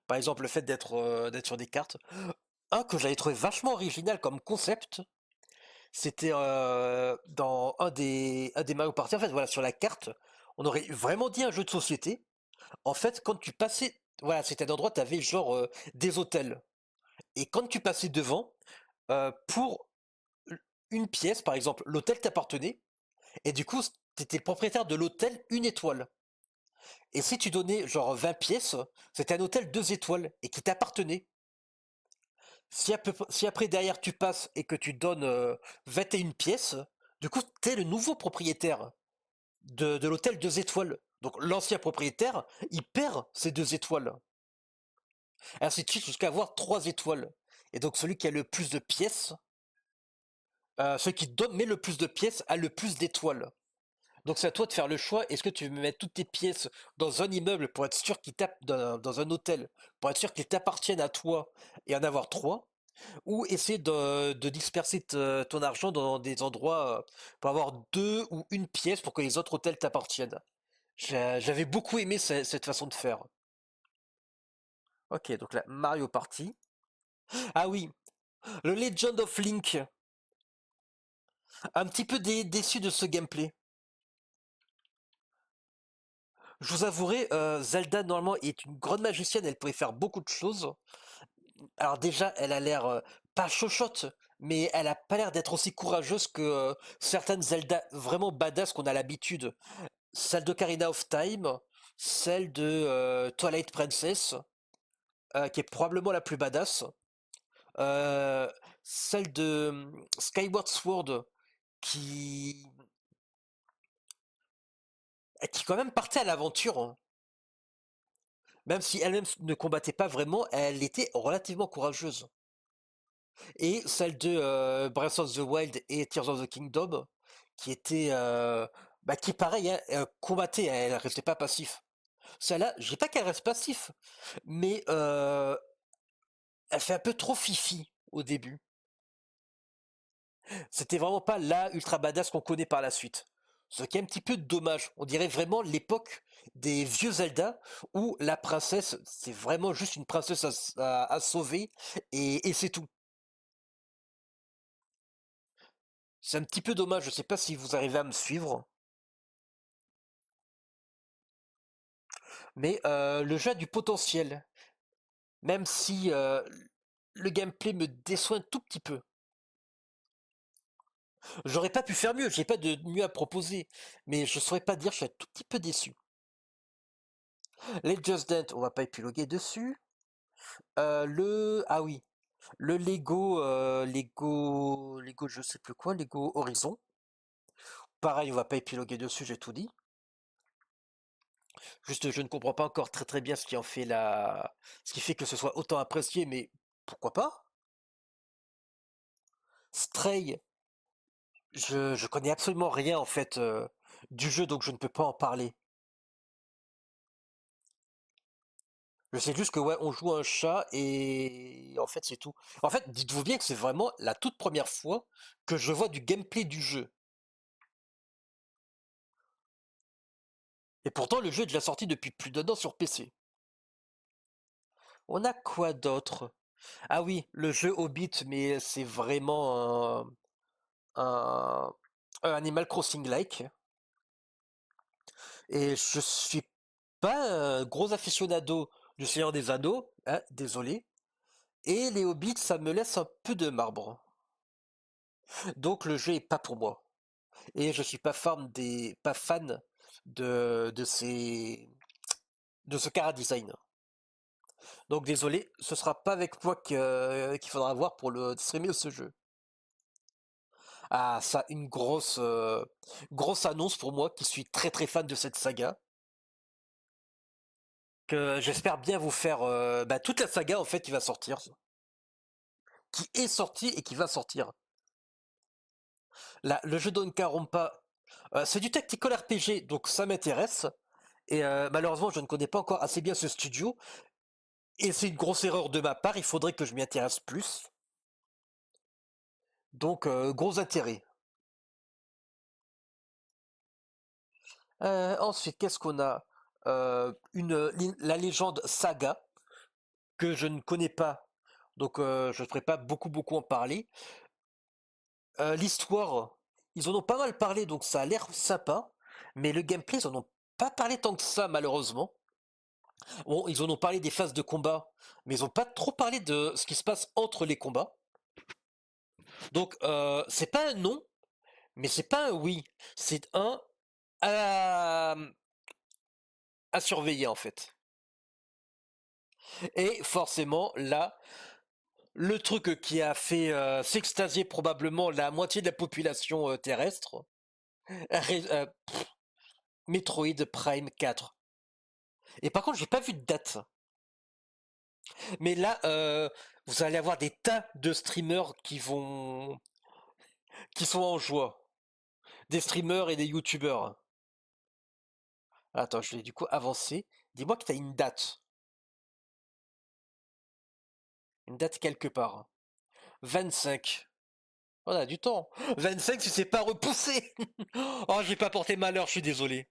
Par exemple, le fait d'être sur des cartes. Un que j'avais trouvé vachement original comme concept, c'était dans un des Mario Party. En fait, voilà, sur la carte, on aurait vraiment dit un jeu de société. En fait, quand tu passais, voilà, c'était un endroit, tu avais genre des hôtels. Et quand tu passais devant, pour une pièce, par exemple, l'hôtel t'appartenait. Et du coup, tu étais le propriétaire de l'hôtel 1 étoile. Et si tu donnais genre 20 pièces, c'était un hôtel 2 étoiles et qui t'appartenait. Si après derrière tu passes et que tu donnes 21 pièces, du coup, t'es le nouveau propriétaire de l'hôtel 2 étoiles. Donc l'ancien propriétaire, il perd ses 2 étoiles. Ainsi de suite jusqu'à avoir 3 étoiles. Et donc celui qui a le plus de pièces, celui qui met le plus de pièces a le plus d'étoiles. Donc c'est à toi de faire le choix. Est-ce que tu veux mettre toutes tes pièces dans un immeuble pour être sûr qu'il dans un hôtel, pour être sûr qu'il t'appartiennent à toi et en avoir 3, ou essayer de disperser ton argent dans des endroits pour avoir 2 ou une pièce pour que les autres hôtels t'appartiennent. J'avais beaucoup aimé cette façon de faire. Ok, donc là, Mario Party. Ah oui, le Legend of Link. Un petit peu déçu de ce gameplay. Je vous avouerai, Zelda normalement est une grande magicienne, elle pourrait faire beaucoup de choses. Alors déjà, elle a l'air pas chochotte, mais elle a pas l'air d'être aussi courageuse que certaines Zelda vraiment badass qu'on a l'habitude. Celle de Ocarina of Time, celle de Twilight Princess, qui est probablement la plus badass. euh, Celle de Skyward Sword, qui qui quand même partait à l'aventure, hein. Même si elle-même ne combattait pas vraiment, elle était relativement courageuse. Et celle de Breath of the Wild et Tears of the Kingdom, qui était, qui pareil, hein, combattait, elle restait pas passif. Celle-là, je dis pas qu'elle reste passif, mais elle fait un peu trop fifi au début. C'était vraiment pas la ultra badass qu'on connaît par la suite. Ce qui est un petit peu dommage. On dirait vraiment l'époque des vieux Zelda où la princesse, c'est vraiment juste une princesse à sauver et c'est tout. C'est un petit peu dommage, je sais pas si vous arrivez à me suivre. Mais le jeu a du potentiel, même si le gameplay me déçoit un tout petit peu. J'aurais pas pu faire mieux, j'ai pas de mieux à proposer, mais je saurais pas dire, je suis un tout petit peu déçu. Les Just Dance, on va pas épiloguer dessus. Ah oui, le Lego, je sais plus quoi, Lego Horizon. Pareil, on va pas épiloguer dessus, j'ai tout dit. Juste, je ne comprends pas encore très très bien ce qui fait que ce soit autant apprécié, mais pourquoi pas? Stray, je connais absolument rien en fait du jeu, donc je ne peux pas en parler. Je sais juste que ouais, on joue un chat et en fait c'est tout. En fait, dites-vous bien que c'est vraiment la toute première fois que je vois du gameplay du jeu. Et pourtant, le jeu est déjà sorti depuis plus d'un an sur PC. On a quoi d'autre? Ah oui, le jeu Hobbit, mais c'est vraiment un, un Animal Crossing-like. Et je suis pas un gros aficionado du Seigneur des Anneaux, hein, désolé. Et les Hobbits, ça me laisse un peu de marbre. Donc le jeu est pas pour moi. Et je suis pas fan de ce cara design. Donc désolé, ce sera pas avec moi qu'il faudra voir pour le streamer ce jeu. Ah, ça, une grosse annonce pour moi qui suis très très fan de cette saga. Que j'espère bien vous faire toute la saga en fait qui va sortir. Qui est sorti et qui va sortir. Là, le jeu d'Onkarompa, c'est du tactical RPG, donc ça m'intéresse. Et malheureusement, je ne connais pas encore assez bien ce studio. Et c'est une grosse erreur de ma part, il faudrait que je m'y intéresse plus. Donc, gros intérêt. Ensuite, qu'est-ce qu'on a? La légende Saga, que je ne connais pas, donc je ne ferai pas beaucoup en parler. L'histoire, ils en ont pas mal parlé, donc ça a l'air sympa, mais le gameplay, ils en ont pas parlé tant que ça, malheureusement. Bon, ils en ont parlé des phases de combat, mais ils n'ont pas trop parlé de ce qui se passe entre les combats. Donc, c'est pas un non, mais c'est pas un oui. C'est un à, à surveiller, en fait. Et forcément, là, le truc qui a fait s'extasier probablement la moitié de la population terrestre, Metroid Prime 4. Et par contre, j'ai pas vu de date. Mais là, vous allez avoir des tas de streamers qui sont en joie. Des streamers et des youtubeurs. Attends, je vais du coup avancer. Dis-moi que tu as une date. Une date quelque part. 25. On a du temps. 25 si c'est pas repoussé. Oh, j'ai pas porté malheur, je suis désolé.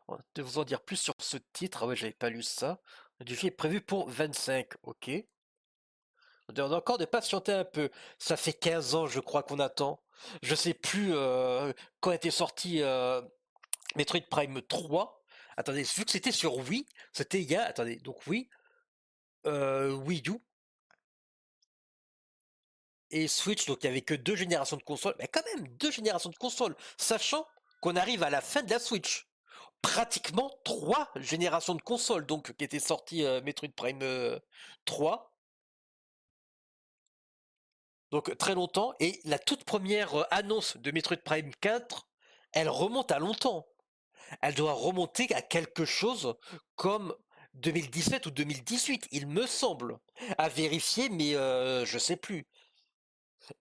On va te vous en dire plus sur ce titre. Ah ouais, j'avais pas lu ça. Du jeu est prévu pour 25. Ok. On a encore de patienter un peu. Ça fait 15 ans, je crois, qu'on attend. Je sais plus quand était sorti Metroid Prime 3. Attendez, vu que c'était sur Wii, c'était il y a... Attendez, donc Wii, Wii U et Switch, donc il n'y avait que 2 générations de consoles. Mais quand même, 2 générations de consoles, sachant qu'on arrive à la fin de la Switch. Pratiquement 3 générations de consoles, donc qui étaient sorties Metroid Prime 3. Donc très longtemps. Et la toute première annonce de Metroid Prime 4, elle remonte à longtemps. Elle doit remonter à quelque chose comme 2017 ou 2018, il me semble. À vérifier, mais je sais plus.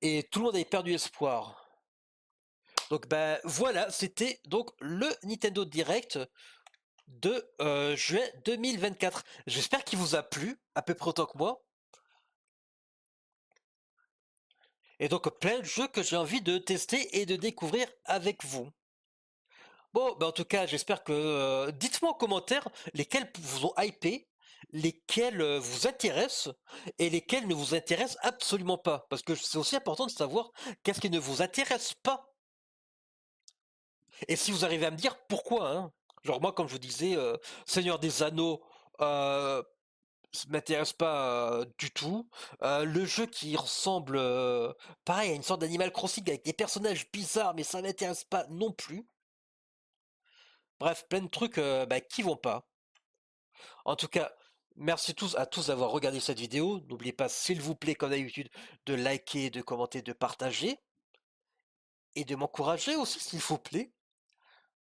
Et tout le monde avait perdu espoir. Donc ben voilà, c'était donc le Nintendo Direct de juin 2024. J'espère qu'il vous a plu, à peu près autant que moi. Et donc plein de jeux que j'ai envie de tester et de découvrir avec vous. Bon, ben en tout cas, j'espère que... dites-moi en commentaire lesquels vous ont hypé, lesquels vous intéressent et lesquels ne vous intéressent absolument pas. Parce que c'est aussi important de savoir qu'est-ce qui ne vous intéresse pas. Et si vous arrivez à me dire pourquoi, hein. Genre moi, comme je vous disais, Seigneur des Anneaux, ça m'intéresse pas du tout. Le jeu qui ressemble, pareil, à une sorte d'Animal Crossing avec des personnages bizarres, mais ça m'intéresse pas non plus. Bref, plein de trucs bah, qui vont pas. En tout cas, merci à tous d'avoir regardé cette vidéo. N'oubliez pas, s'il vous plaît, comme d'habitude, de liker, de commenter, de partager. Et de m'encourager aussi, s'il vous plaît.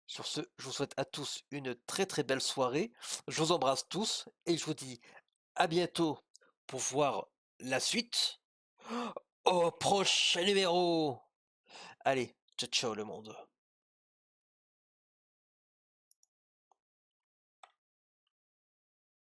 Sur ce, je vous souhaite à tous une très belle soirée. Je vous embrasse tous et je vous dis à bientôt pour voir la suite au prochain numéro. Allez, ciao ciao le monde.